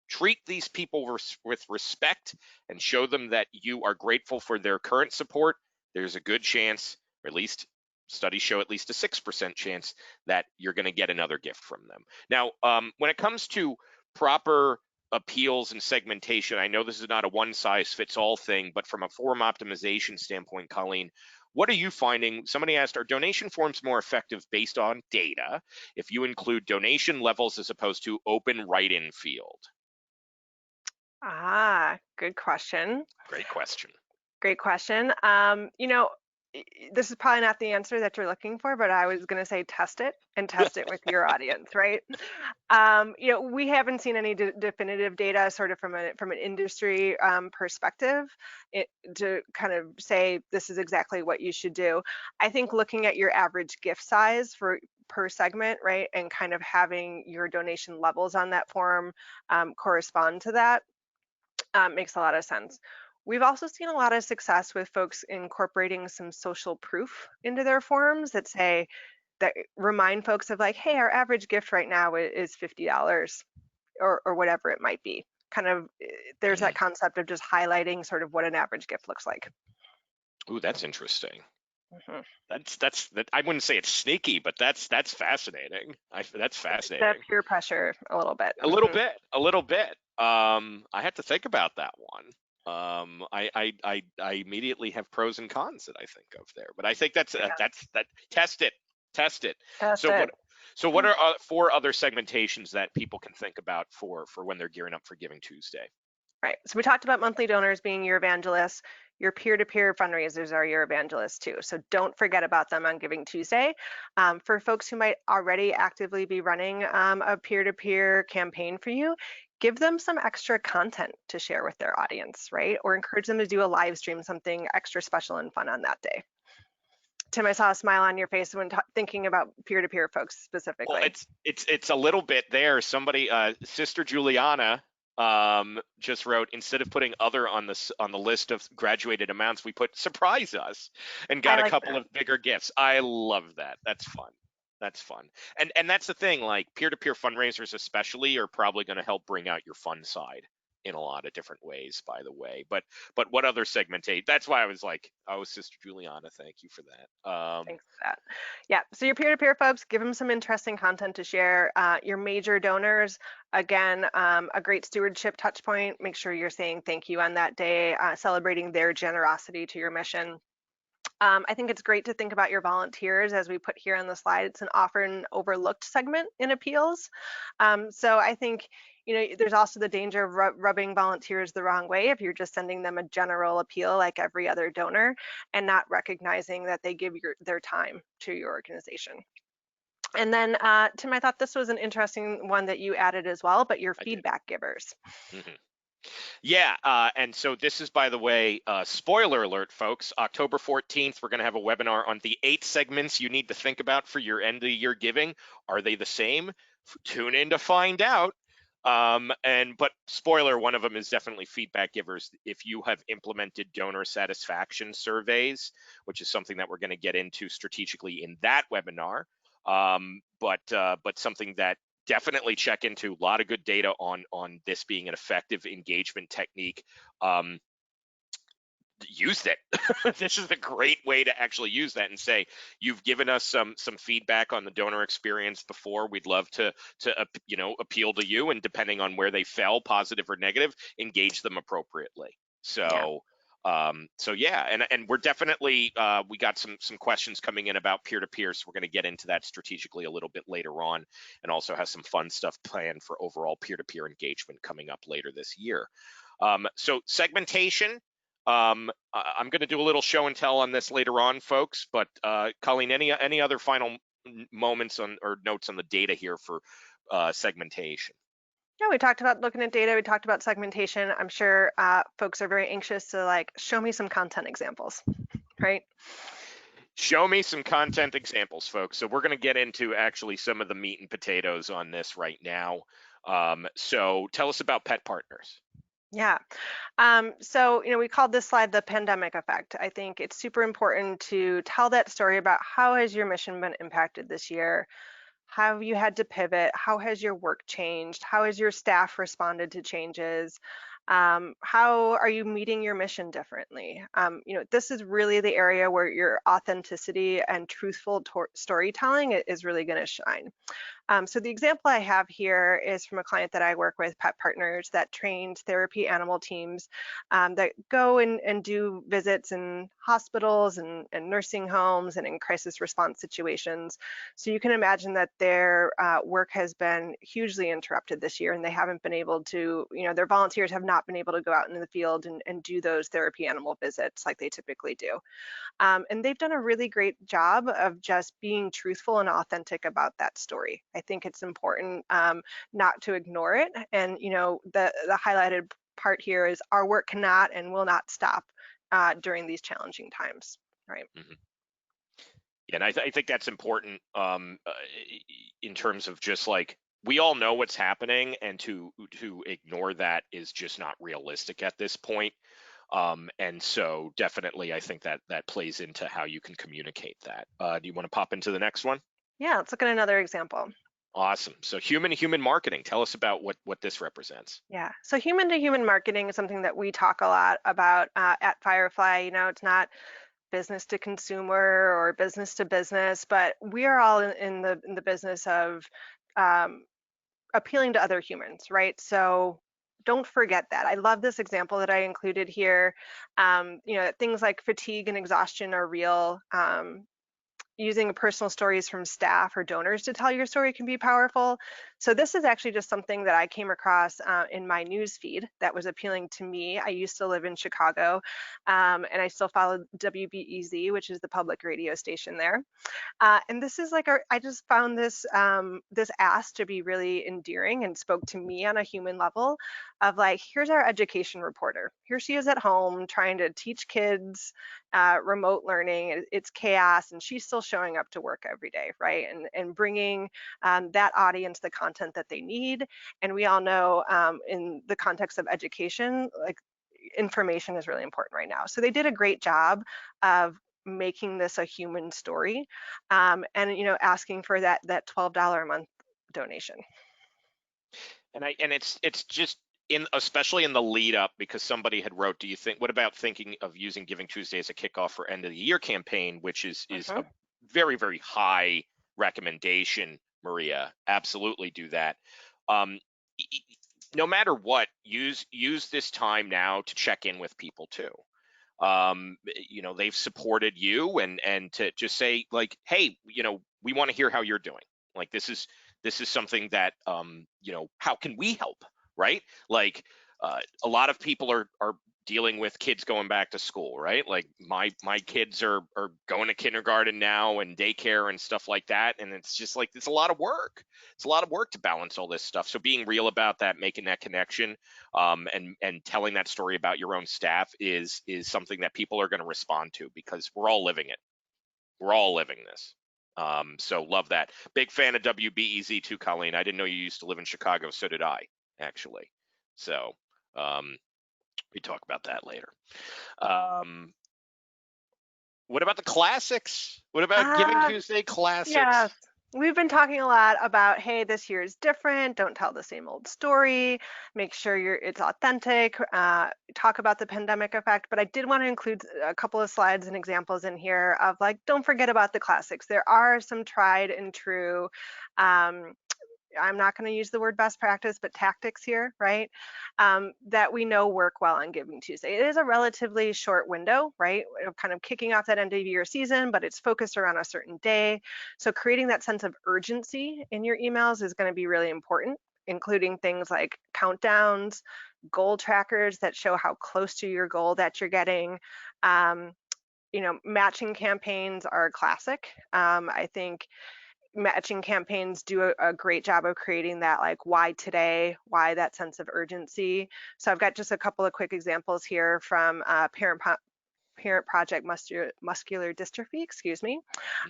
Speaker 1: treat these people with respect and show them that you are grateful for their current support, there's a good chance, or at least studies show at least a 6% chance that you're going to get another gift from them. Now, when it comes to proper appeals and segmentation, I know this is not a one-size-fits-all thing, but from a form optimization standpoint, Colleen, what are you finding? Somebody asked, are donation forms more effective based on data if you include donation levels as opposed to open write-in field?
Speaker 3: Good question.
Speaker 1: Great question.
Speaker 3: Great question. This is probably not the answer that you're looking for, but I was going to say test it and test it with your audience, right? We haven't seen any definitive data sort of from an industry perspective to kind of say this is exactly what you should do. I think looking at your average gift size per segment, right, and kind of having your donation levels on that form correspond to that makes a lot of sense. We've also seen a lot of success with folks incorporating some social proof into their forms that remind folks of like, hey, our average gift right now is $50 or whatever it might be. Kind of, there's that concept of just highlighting sort of what an average gift looks like.
Speaker 1: Ooh, that's interesting. That's I wouldn't say it's sneaky, but that's fascinating. That's fascinating.
Speaker 3: That peer pressure a little bit.
Speaker 1: A little bit. I had to think about that one. I immediately have pros and cons that I think of there, but I think that's test it. So what are 4 other segmentations that people can think about for when they're gearing up for Giving Tuesday?
Speaker 3: Right. So we talked about monthly donors being your evangelists. Your peer-to-peer fundraisers are your evangelists too. So don't forget about them on Giving Tuesday. For folks who might already actively be running a peer-to-peer campaign for you, give them some extra content to share with their audience, right? Or encourage them to do a live stream, something extra special and fun on that day. Tim, I saw a smile on your face when thinking about peer-to-peer folks specifically.
Speaker 1: Well, it's a little bit there. Somebody, Sister Juliana, just wrote, instead of putting other on the list of graduated amounts, we put surprise us and got a couple of bigger gifts. I love that. That's fun. And that's the thing, like peer-to-peer fundraisers especially are probably going to help bring out your fun side in a lot of different ways, by the way. But what other segmentate? That's why I was like, oh, Sister Juliana, thank you for that.
Speaker 3: Thanks for that. Yeah, so your peer-to-peer folks, give them some interesting content to share. Your major donors, again, a great stewardship touch point. Make sure you're saying thank you on that day, celebrating their generosity to your mission. I think it's great to think about your volunteers as we put here on the slide. It's an often overlooked segment in appeals. So I think, there's also the danger of rubbing volunteers the wrong way if you're just sending them a general appeal like every other donor and not recognizing that they give their time to your organization. And then, Tim, I thought this was an interesting one that you added as well, but your feedback givers.
Speaker 1: Mm-hmm. Yeah, and so this is, by the way, spoiler alert, folks, October 14th, we're going to have a webinar on the 8 segments you need to think about for your end of the year giving. Are they the same? Tune in to find out. But spoiler, one of them is definitely feedback givers. If you have implemented donor satisfaction surveys, which is something that we're going to get into strategically in that webinar, but something that definitely check into. A lot of good data on this being an effective engagement technique. Used it. This is a great way to actually use that and say, you've given us some feedback on the donor experience before. We'd love to appeal to you, and depending on where they fell, positive or negative, engage them appropriately. So yeah, and we're definitely we got some questions coming in about peer-to-peer, so we're going to get into that strategically a little bit later on, and also have some fun stuff planned for overall peer-to-peer engagement coming up later this year. So segmentation. I'm going to do a little show and tell on this later on, folks. But Colleen, any other final moments on or notes on the data here for segmentation?
Speaker 3: Yeah, we talked about looking at data. We talked about segmentation. I'm sure folks are very anxious to like show me some content examples, right?
Speaker 1: Show me some content examples, folks. So we're going to get into actually some of the meat and potatoes on this right now. So tell us about Pet Partners.
Speaker 3: Yeah. So, we called this slide the pandemic effect. I think it's super important to tell that story about how has your mission been impacted this year? How have you had to pivot? How has your work changed? How has your staff responded to changes? How are you meeting your mission differently? This is really the area where your authenticity and truthful storytelling is really going to shine. So the example I have here is from a client that I work with, Pet Partners, that trains therapy animal teams that go and do visits in hospitals and nursing homes and in crisis response situations. So you can imagine that their work has been hugely interrupted this year, and they haven't been able to, their volunteers have not been able to go out into the field and do those therapy animal visits like they typically do. And they've done a really great job of just being truthful and authentic about that story. I think it's important not to ignore it. And, the highlighted part here is our work cannot and will not stop during these challenging times, right?
Speaker 1: Mm-hmm. Yeah, and I think that's important in terms of just like, we all know what's happening, and to ignore that is just not realistic at this point. And so definitely, I think that plays into how you can communicate that. Do you want to pop into the next one?
Speaker 3: Yeah, let's look at another example.
Speaker 1: Awesome. So human marketing. Tell us about what this represents.
Speaker 3: Yeah. So human to human marketing is something that we talk a lot about at Firefly. It's not business to consumer or business to business, but we are all in the business of appealing to other humans, right? So don't forget that. I love this example that I included here. Things like fatigue and exhaustion are real. Using personal stories from staff or donors to tell your story can be powerful. So this is actually just something that I came across in my news feed that was appealing to me. I used to live in Chicago, and I still follow WBEZ, which is the public radio station there. And this is like, I just found this this ask to be really endearing and spoke to me on a human level of like, here's our education reporter. Here she is at home trying to teach kids remote learning. It's chaos, and she's still showing up to work every day, right? And bringing that audience the content that they need. And we all know in the context of education, like information is really important right now. So they did a great job of making this a human story, and asking for that $12 a month donation.
Speaker 1: And it's just especially in the lead up, because somebody had wrote, do you think, what about thinking of using Giving Tuesday as a kickoff for end of the year campaign, which is a very, very high recommendation, Maria. Absolutely do that. No matter what, use this time now to check in with people too. They've supported you, and to just say like, hey, we want to hear how you're doing. Like, this is something that how can we help, right? Like, a lot of people are dealing with kids going back to school, right? Like my kids are going to kindergarten now and daycare and stuff like that, and it's just like it's a lot of work. It's a lot of work to balance all this stuff. So being real about that, making that connection, and telling that story about your own staff is something that people are going to respond to, because we're all living it. We're all living this. So love that. Big fan of WBEZ too, Colleen. I didn't know you used to live in Chicago. So did I, actually. So we talk about that later. What about the classics? What about Giving Tuesday classics?
Speaker 3: Yes. We've been talking a lot about, hey, this year is different. Don't tell the same old story. Make sure it's authentic. Talk about the pandemic effect. But I did want to include a couple of slides and examples in here of like, don't forget about the classics. There are some tried and true, I'm not going to use the word best practice, but tactics here, right? That we know work well on Giving Tuesday. It is a relatively short window, right? Kind of kicking off that end of year season, but it's focused around a certain day. So creating that sense of urgency in your emails is going to be really important, including things like countdowns, goal trackers that show how close to your goal that you're getting. Matching campaigns are a classic. I think matching campaigns do a great job of creating that, like, why today, why that sense of urgency. So I've got just a couple of quick examples here from Parent Project Muscular Dystrophy, excuse me,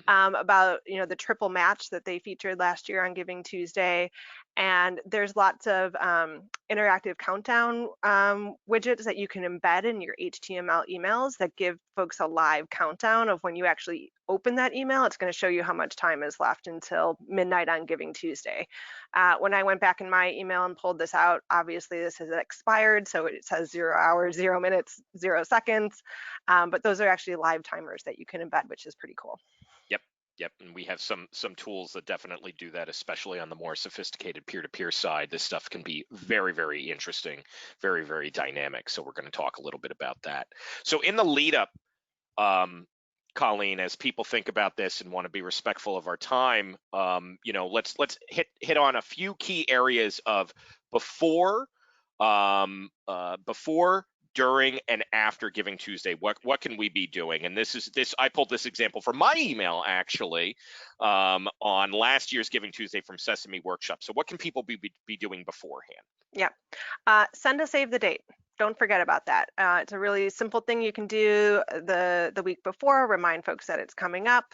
Speaker 3: about the triple match that they featured last year on Giving Tuesday. And there's lots of interactive countdown widgets that you can embed in your HTML emails that give folks a live countdown of when you actually open that email. It's going to show you how much time is left until midnight on Giving Tuesday. When I went back in my email and pulled this out, obviously this has expired, so it says 0 hours, 0 minutes, 0 seconds. But those are actually live timers that you can embed, which is pretty cool.
Speaker 1: Yep, and we have some tools that definitely do that, especially on the more sophisticated peer-to-peer side. This stuff can be very, very interesting, very, very dynamic. So we're going to talk a little bit about that. So in the lead up, Colleen, as people think about this and want to be respectful of our time, let's hit on a few key areas of before, during, and after Giving Tuesday. What can we be doing? And I pulled this example from my email actually on last year's Giving Tuesday from Sesame Workshop. So what can people be doing beforehand?
Speaker 3: Yeah, send a save the date. Don't forget about that. It's a really simple thing you can do the week before. Remind folks that it's coming up.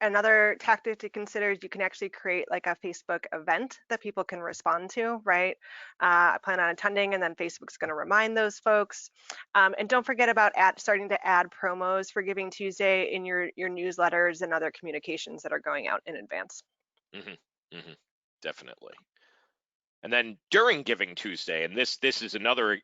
Speaker 3: Another tactic to consider is you can actually create like a Facebook event that people can respond to, right? I plan on attending, and then Facebook's going to remind those folks. And don't forget about starting to add promos for Giving Tuesday in your newsletters and other communications that are going out in advance.
Speaker 1: Definitely. And then during Giving Tuesday, and this is another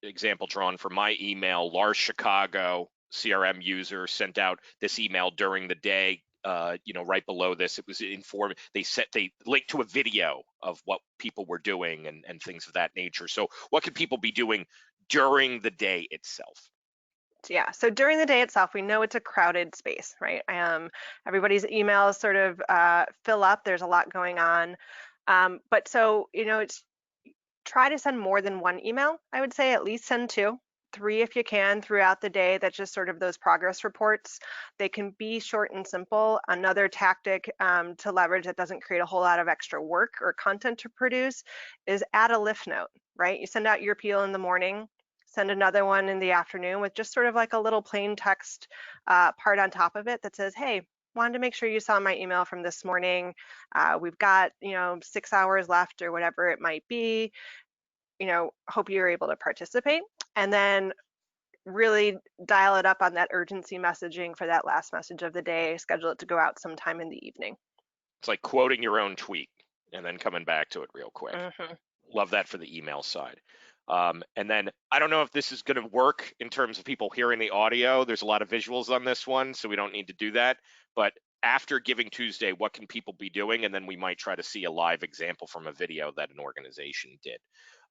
Speaker 1: example drawn from my email. Lars Chicago, CRM user, sent out this email during the day. Right below this, it was informed. They linked to a video of what people were doing and things of that nature. So what could people be doing during the day itself?
Speaker 3: Yeah, so during the day itself, we know it's a crowded space, right? Everybody's emails sort of fill up. There's a lot going on. But so, it's try to send more than one email. I would say at least send 2. 3 if you can throughout the day. That's just sort of those progress reports. They can be short and simple. Another tactic to leverage that doesn't create a whole lot of extra work or content to produce is add a lift note, right? You send out your appeal in the morning, send another one in the afternoon with just sort of like a little plain text part on top of it that says, hey, wanted to make sure you saw my email from this morning. We've got 6 hours left or whatever it might be. Hope you're able to participate, and then really dial it up on that urgency messaging for that last message of the day. Schedule it to go out sometime in the evening.
Speaker 1: It's like quoting your own tweet and then coming back to it real quick. Love that for the email side. And then I don't know if this is going to work in terms of people hearing the audio. There's a lot of visuals on this one, so we don't need to do that. But after Giving Tuesday, what can people be doing? And then we might try to see a live example from a video that an organization did.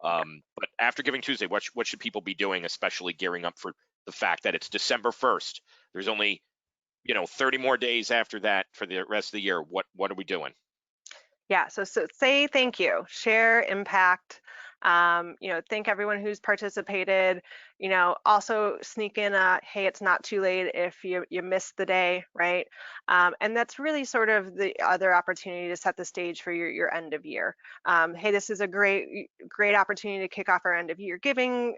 Speaker 1: But after Giving Tuesday, what should people be doing, especially gearing up for the fact that it's December 1st? There's only 30 more days after that for the rest of the year. What are we doing?
Speaker 3: Yeah, so say thank you, share impact. Thank everyone who's participated. Also sneak in a, hey, it's not too late if you missed the day, right? And that's really sort of the other opportunity to set the stage for your end of year. Hey, this is a great opportunity to kick off our end of year giving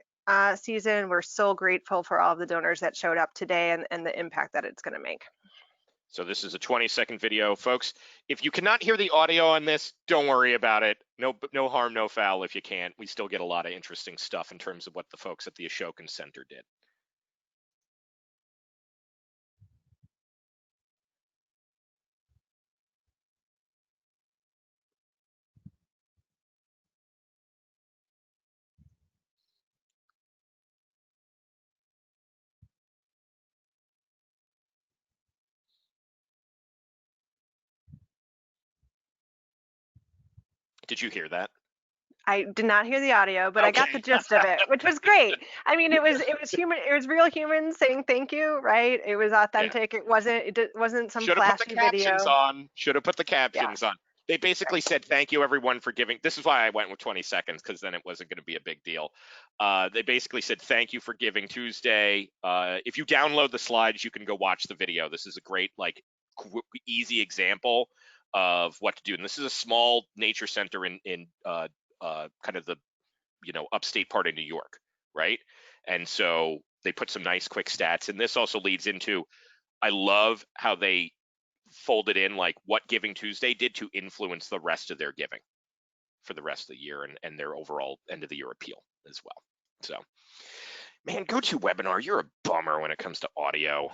Speaker 3: season. We're so grateful for all of the donors that showed up today and the impact that it's going to make.
Speaker 1: So this is a 20-second video, folks. If you cannot hear the audio on this, don't worry about it. No harm, no foul if you can't. We still get a lot of interesting stuff in terms of what the folks at the Ashokan Center did. Did you hear that?
Speaker 3: I did not hear the audio, but okay. I got the gist of it, which was great. I mean, it was human. It was real humans saying thank you, right? It was authentic. Yeah. It wasn't some flashy video.
Speaker 1: Should have put the captions on. They basically said thank you everyone for giving. This is why I went with 20 seconds, because then it wasn't going to be a big deal. They basically said thank you for Giving Tuesday. If you download the slides, you can go watch the video. This is a great, easy example of what to do. And this is a small nature center in kind of the upstate part of New York, right? And so they put some nice quick stats, and this also leads into, I love how they folded in like what Giving Tuesday did to influence the rest of their giving for the rest of the year and their overall end of the year appeal as well. So, man, GoToWebinar, you're a bummer when it comes to audio.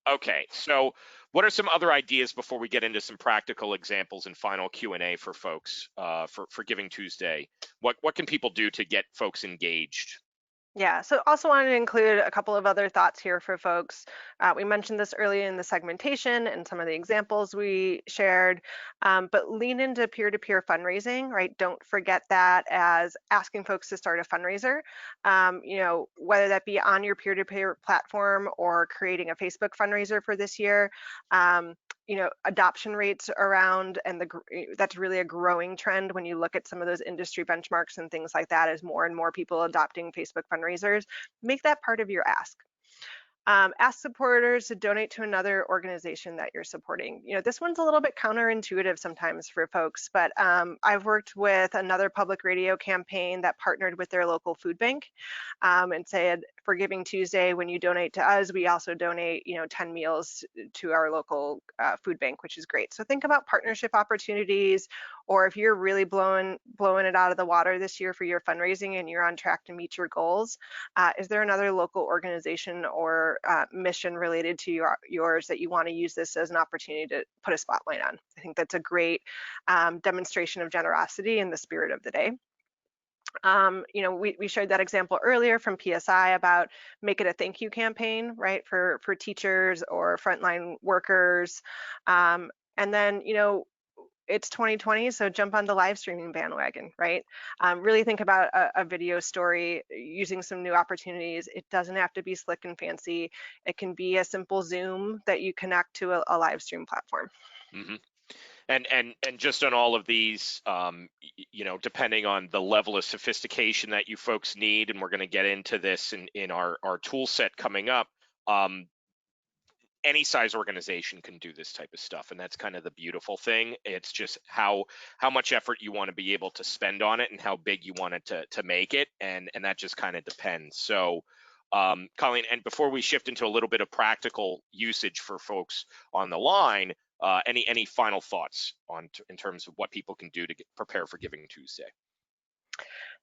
Speaker 1: Okay, so what are some other ideas before we get into some practical examples and final Q&A for folks for Giving Tuesday? What can people do to get folks engaged?
Speaker 3: Yeah, so also wanted to include a couple of other thoughts here for folks. We mentioned this earlier in the segmentation and some of the examples we shared, but lean into peer-to-peer fundraising, right? Don't forget that as asking folks to start a fundraiser, whether that be on your peer-to-peer platform or creating a Facebook fundraiser for this year. Adoption rates around, and that's really a growing trend when you look at some of those industry benchmarks and things like that, as more and more people adopting Facebook fundraisers. Make that part of your ask. Ask supporters to donate to another organization that you're supporting. This one's a little bit counterintuitive sometimes for folks, but I've worked with another public radio campaign that partnered with their local food bank and said, for Giving Tuesday, when you donate to us, we also donate 10 meals to our local food bank, which is great. So think about partnership opportunities, or if you're really blowing it out of the water this year for your fundraising and you're on track to meet your goals, is there another local organization or mission related to yours that you want to use this as an opportunity to put a spotlight on? I think that's a great demonstration of generosity in the spirit of the day. We shared that example earlier from PSI about make it a thank you campaign, right, for teachers or frontline workers. And then, it's 2020, so jump on the live streaming bandwagon, right? Really think about a video story using some new opportunities. It doesn't have to be slick and fancy. It can be a simple Zoom that you connect to a live stream platform.
Speaker 1: Mm-hmm. And just on all of these, depending on the level of sophistication that you folks need, and we're going to get into this in our tool set coming up, any size organization can do this type of stuff, and that's kind of the beautiful thing. It's just how much effort you want to be able to spend on it and how big you want it to make it, and that just kind of depends. So Colleen, and before we shift into a little bit of practical usage for folks on the line, any final thoughts in terms of what people can do to prepare for Giving Tuesday?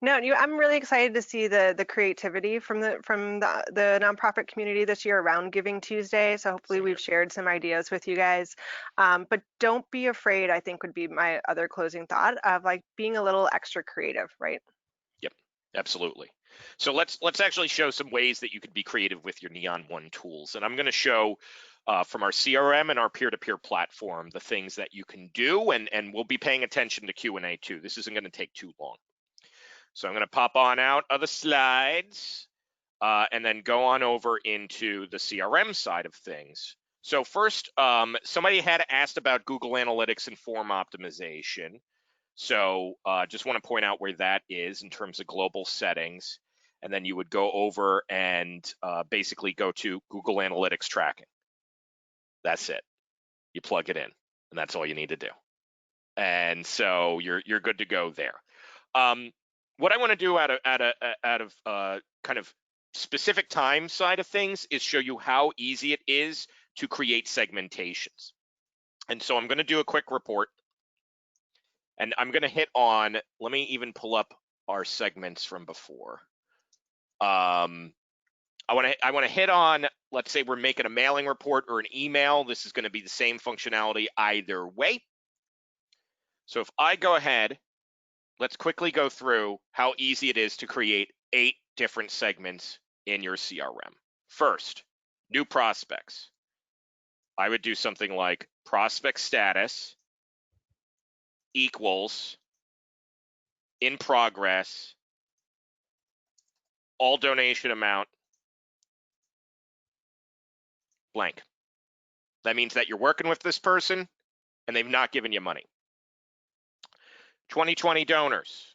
Speaker 3: No, I'm really excited to see the creativity from the nonprofit community this year around Giving Tuesday. So hopefully we've shared some ideas with you guys. But don't be afraid, I think would be my other closing thought, of like being a little extra creative, right?
Speaker 1: Yep, absolutely. So let's actually show some ways that you could be creative with your Neon One tools. And I'm going to show from our CRM and our peer-to-peer platform the things that you can do, and we'll be paying attention to Q&A too. This isn't going to take too long. So I'm going to pop on out of the slides and then go on over into the CRM side of things. So first, somebody had asked about Google Analytics and form optimization. So just want to point out where that is in terms of global settings. And then you would go over and basically go to Google Analytics tracking. That's it. You plug it in, and that's all you need to do. And so you're good to go there. What I want to do out of kind of specific time side of things is show you how easy it is to create segmentations. And so I'm going to do a quick report, and I'm going to hit on, let me even pull up our segments from before. I want to hit on, let's say we're making a mailing report or an email. This is going to be the same functionality either way. So if I go ahead, let's quickly go through how easy it is to create 8 different segments in your CRM. First, new prospects. I would do something like prospect status equals in progress, all donation amount, blank. That means that you're working with this person and they've not given you money. 2020 donors.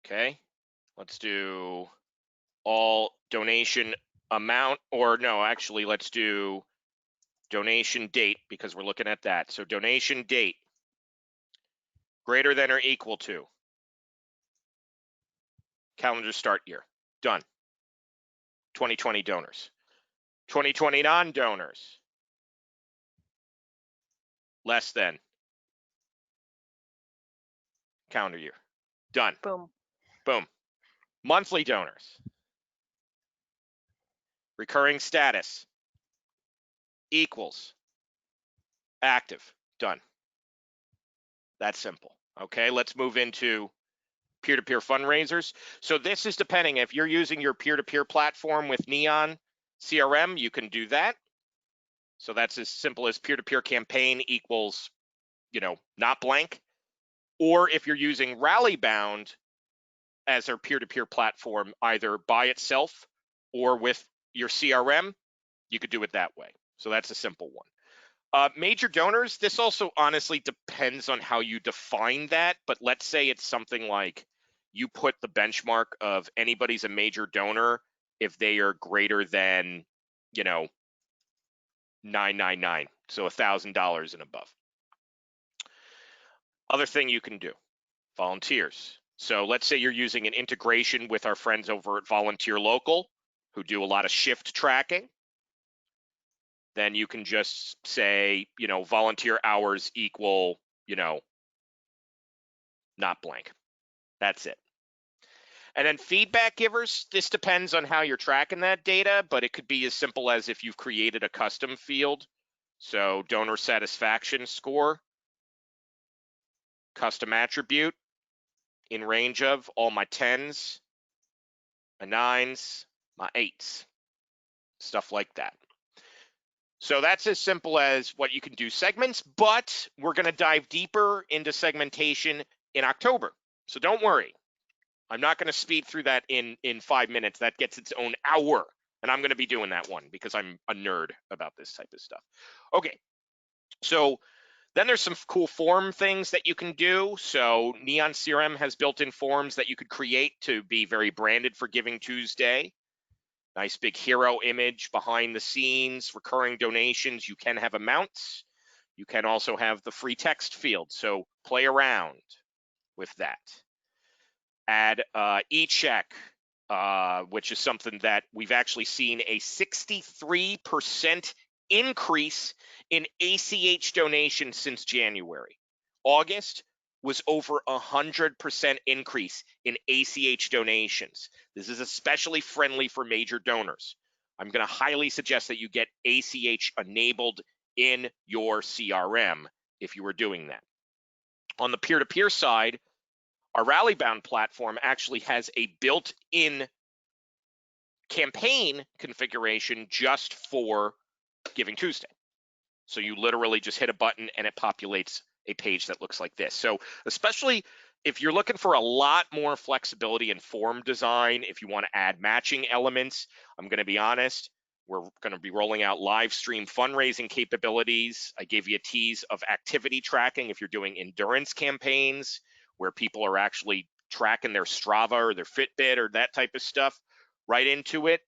Speaker 1: Okay, let's do all donation amount, or no, actually, let's do donation date because we're looking at that. So donation date greater than or equal to calendar start year. Done. 2020 donors. 2020 non-donors. Less than calendar year. Done.
Speaker 3: Boom.
Speaker 1: Boom. Monthly donors. Recurring status equals active. Done. That's simple. Okay, let's move into peer-to-peer fundraisers. So this is depending, if you're using your peer-to-peer platform with Neon CRM, you can do that. So that's as simple as peer-to-peer campaign equals, not blank. Or if you're using Rallybound as our peer-to-peer platform, either by itself or with your CRM, you could do it that way. So that's a simple one. Major donors, this also honestly depends on how you define that, but let's say it's something like you put the benchmark of anybody's a major donor if they are greater than, $999, so $1,000 and above. Other thing you can do, volunteers. So let's say you're using an integration with our friends over at Volunteer Local who do a lot of shift tracking. Then you can just say, volunteer hours equal, not blank. That's it. And then feedback givers, this depends on how you're tracking that data, but it could be as simple as if you've created a custom field. So donor satisfaction score, custom attribute in range of all my 10s, my 9s, my 8s, stuff like that. So that's as simple as what you can do segments, but we're going to dive deeper into segmentation in October. So don't worry. I'm not going to speed through that in 5 minutes. That gets its own hour, and I'm going to be doing that one because I'm a nerd about this type of stuff. Okay, so then there's some cool form things that you can do. So Neon CRM has built-in forms that you could create to be very branded for GivingTuesday. Nice big hero image behind the scenes, recurring donations. You can have amounts. You can also have the free text field, so play around with that. Add e-check, which is something that we've actually seen a 63% increase in ACH donations since January. August was over 100% increase in ACH donations. This is especially friendly for major donors. I'm going to highly suggest that you get ACH enabled in your CRM if you are doing that. On the peer-to-peer side, our Rallybound platform actually has a built-in campaign configuration just for GivingTuesday. So you literally just hit a button and it populates a page that looks like this. So especially if you're looking for a lot more flexibility in form design, if you want to add matching elements, I'm going to be honest, We're going to be rolling out live stream fundraising capabilities. I gave you a tease of activity tracking if you're doing endurance campaigns where people are actually tracking their Strava or their Fitbit or that type of stuff right into it.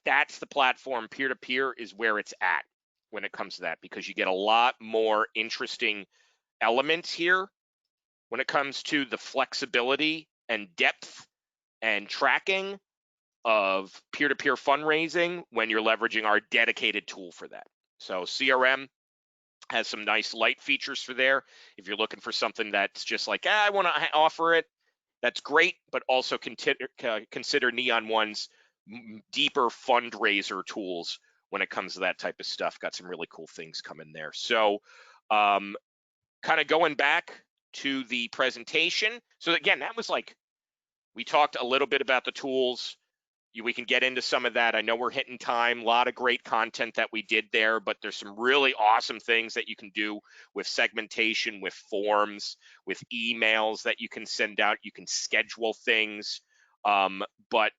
Speaker 1: That's the platform. Peer-to-peer is where it's at when it comes to that, because you get a lot more interesting elements here when it comes to the flexibility and depth and tracking of peer-to-peer fundraising when you're leveraging our dedicated tool for that. So CRM has some nice light features for there. If you're looking for something that's just like, I want to offer it, that's great, but also consider Neon One's deeper fundraiser tools when it comes to that type of stuff. Got some really cool things coming there. So kind of going back to the presentation. So again, that was like, we talked a little bit about the tools. We can get into some of that. I know we're hitting time. A lot of great content that we did there, but there's some really awesome things that you can do with segmentation, with forms, with emails that you can send out. You can schedule things, but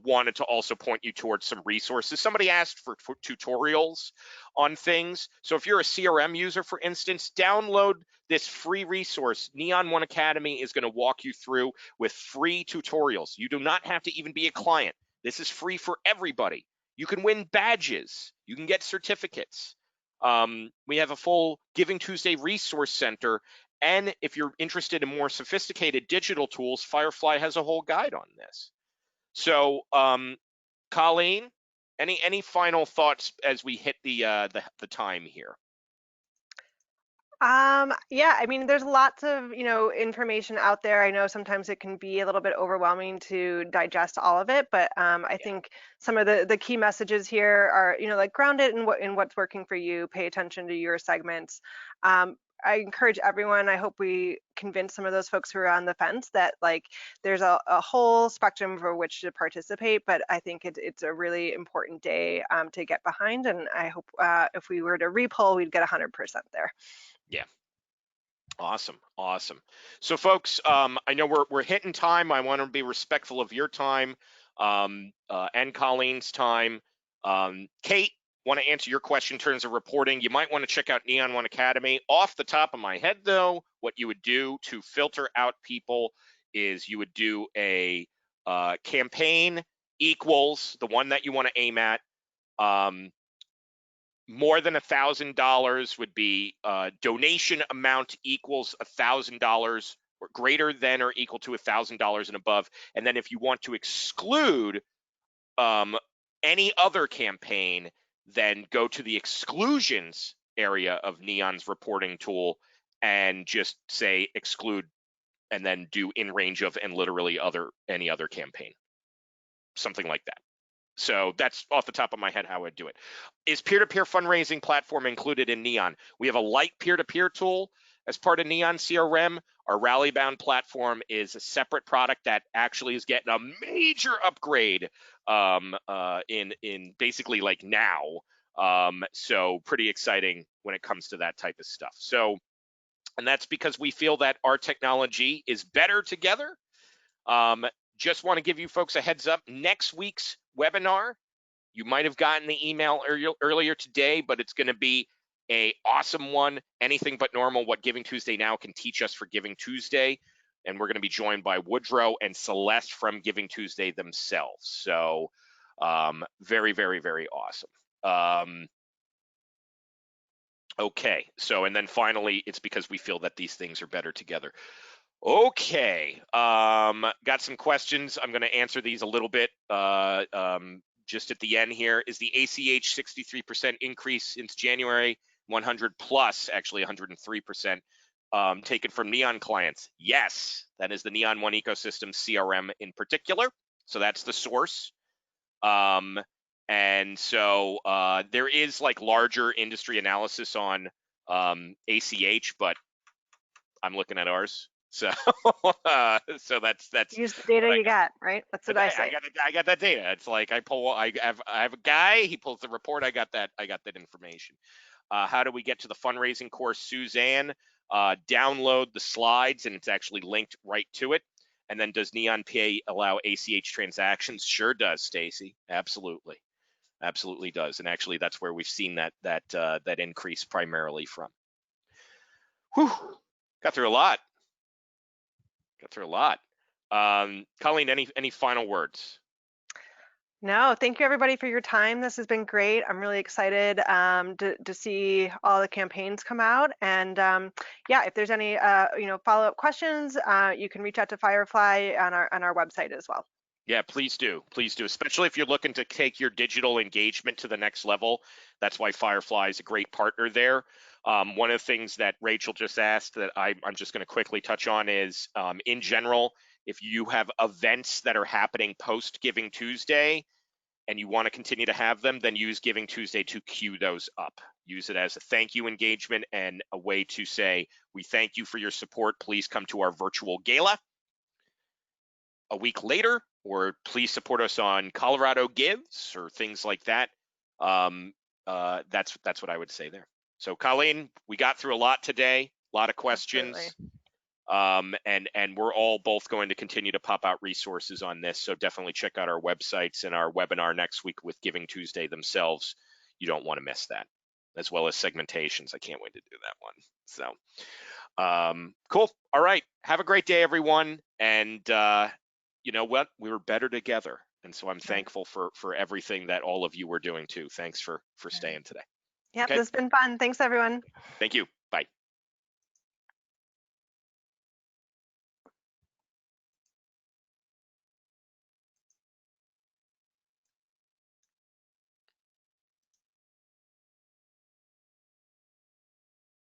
Speaker 1: wanted to also point you towards some resources. Somebody asked for tutorials on things. So if you're a CRM user, for instance, download this free resource. Neon One Academy is going to walk you through with free tutorials. You do not have to even be a client. This is free for everybody. You can win badges. You can get certificates. We have a full Giving Tuesday resource center. And if you're interested in more sophisticated digital tools, Firefly has a whole guide on this. So, Colleen, any final thoughts as we hit the time here?
Speaker 3: Yeah, I mean, there's lots of, information out there. I know sometimes it can be a little bit overwhelming to digest all of it, but I think some of the key messages here are, like ground it in what's working for you, pay attention to your segments. I encourage everyone, I hope we convince some of those folks who are on the fence that like there's a whole spectrum for which to participate, but I think it's a really important day to get behind, and I hope if we were to repoll, we'd get 100% there.
Speaker 1: Yeah. Awesome. So folks, I know we're hitting time. I want to be respectful of your time and Colleen's time. Kate, want to answer your question in terms of reporting. You might want to check out Neon One Academy. Off the top of my head, though, what you would do to filter out people is you would do a campaign equals the one that you want to aim at. More than $1,000 would be donation amount equals $1,000 or greater than or equal to $1,000 and above. And then if you want to exclude any other campaign, then go to the exclusions area of Neon's reporting tool and just say exclude and then do in range of and literally any other campaign, something like that. So that's off the top of my head how I'd do it. Is peer-to-peer fundraising platform included in Neon? We have a light peer-to-peer tool as part of Neon CRM. Our Rallybound platform is a separate product that actually is getting a major upgrade in basically like now. So pretty exciting when it comes to that type of stuff. So, and that's because we feel that our technology is better together. Just want to give you folks a heads up. Next week's webinar, you might have gotten the email earlier today, but it's going to be a awesome one. Anything but normal, what Giving Tuesday Now can teach us for Giving Tuesday. And we're going to be joined by Woodrow and Celeste from Giving Tuesday themselves. So very, very, very awesome. Okay, so and then finally, it's because we feel that these things are better together. Okay, got some questions. I'm going to answer these a little bit just at the end here. Is the ACH 63% increase since January 100 plus, actually 103%, taken from Neon clients? Yes, that is the Neon One ecosystem CRM in particular. So that's the source. And so there is like larger industry analysis on ACH, but I'm looking at ours. So so that's
Speaker 3: use the data you got, right? That's what I say.
Speaker 1: I got that data. It's like I have a guy, he pulls the report, I got that information. How do we get to the fundraising course, Suzanne? Download the slides and it's actually linked right to it. And then does Neon Pay allow ACH transactions? Sure does, Stacy. Absolutely. absolutely does. And actually, that's where we've seen that increase primarily from. Whew, got through a lot. Colleen, any final words?
Speaker 3: No, thank you everybody for your time. This has been great. I'm really excited to see all the campaigns come out. And yeah, if there's any follow-up questions, you can reach out to Firefly on our website as well.
Speaker 1: Yeah, please do, especially if you're looking to take your digital engagement to the next level. That's why Firefly is a great partner there. One of the things that Rachel just asked that I'm just going to quickly touch on is, in general, if you have events that are happening post Giving Tuesday and you want to continue to have them, then use Giving Tuesday to queue those up. Use it as a thank you engagement and a way to say, we thank you for your support. Please come to our virtual gala a week later, or please support us on Colorado Gives or things like that. That's what I would say there. So Colleen, we got through a lot today, a lot of questions. And we're all both going to continue to pop out resources on this. So definitely check out our websites and our webinar next week with Giving Tuesday themselves. You don't want to miss that, as well as segmentations. I can't wait to do that one. So cool. All right. Have a great day, everyone. And you know what? We were better together. And so I'm thankful for everything that all of you were doing too. Thanks for staying today.
Speaker 3: Yep,
Speaker 1: okay.
Speaker 3: This has been fun. Thanks, everyone.
Speaker 1: Thank you.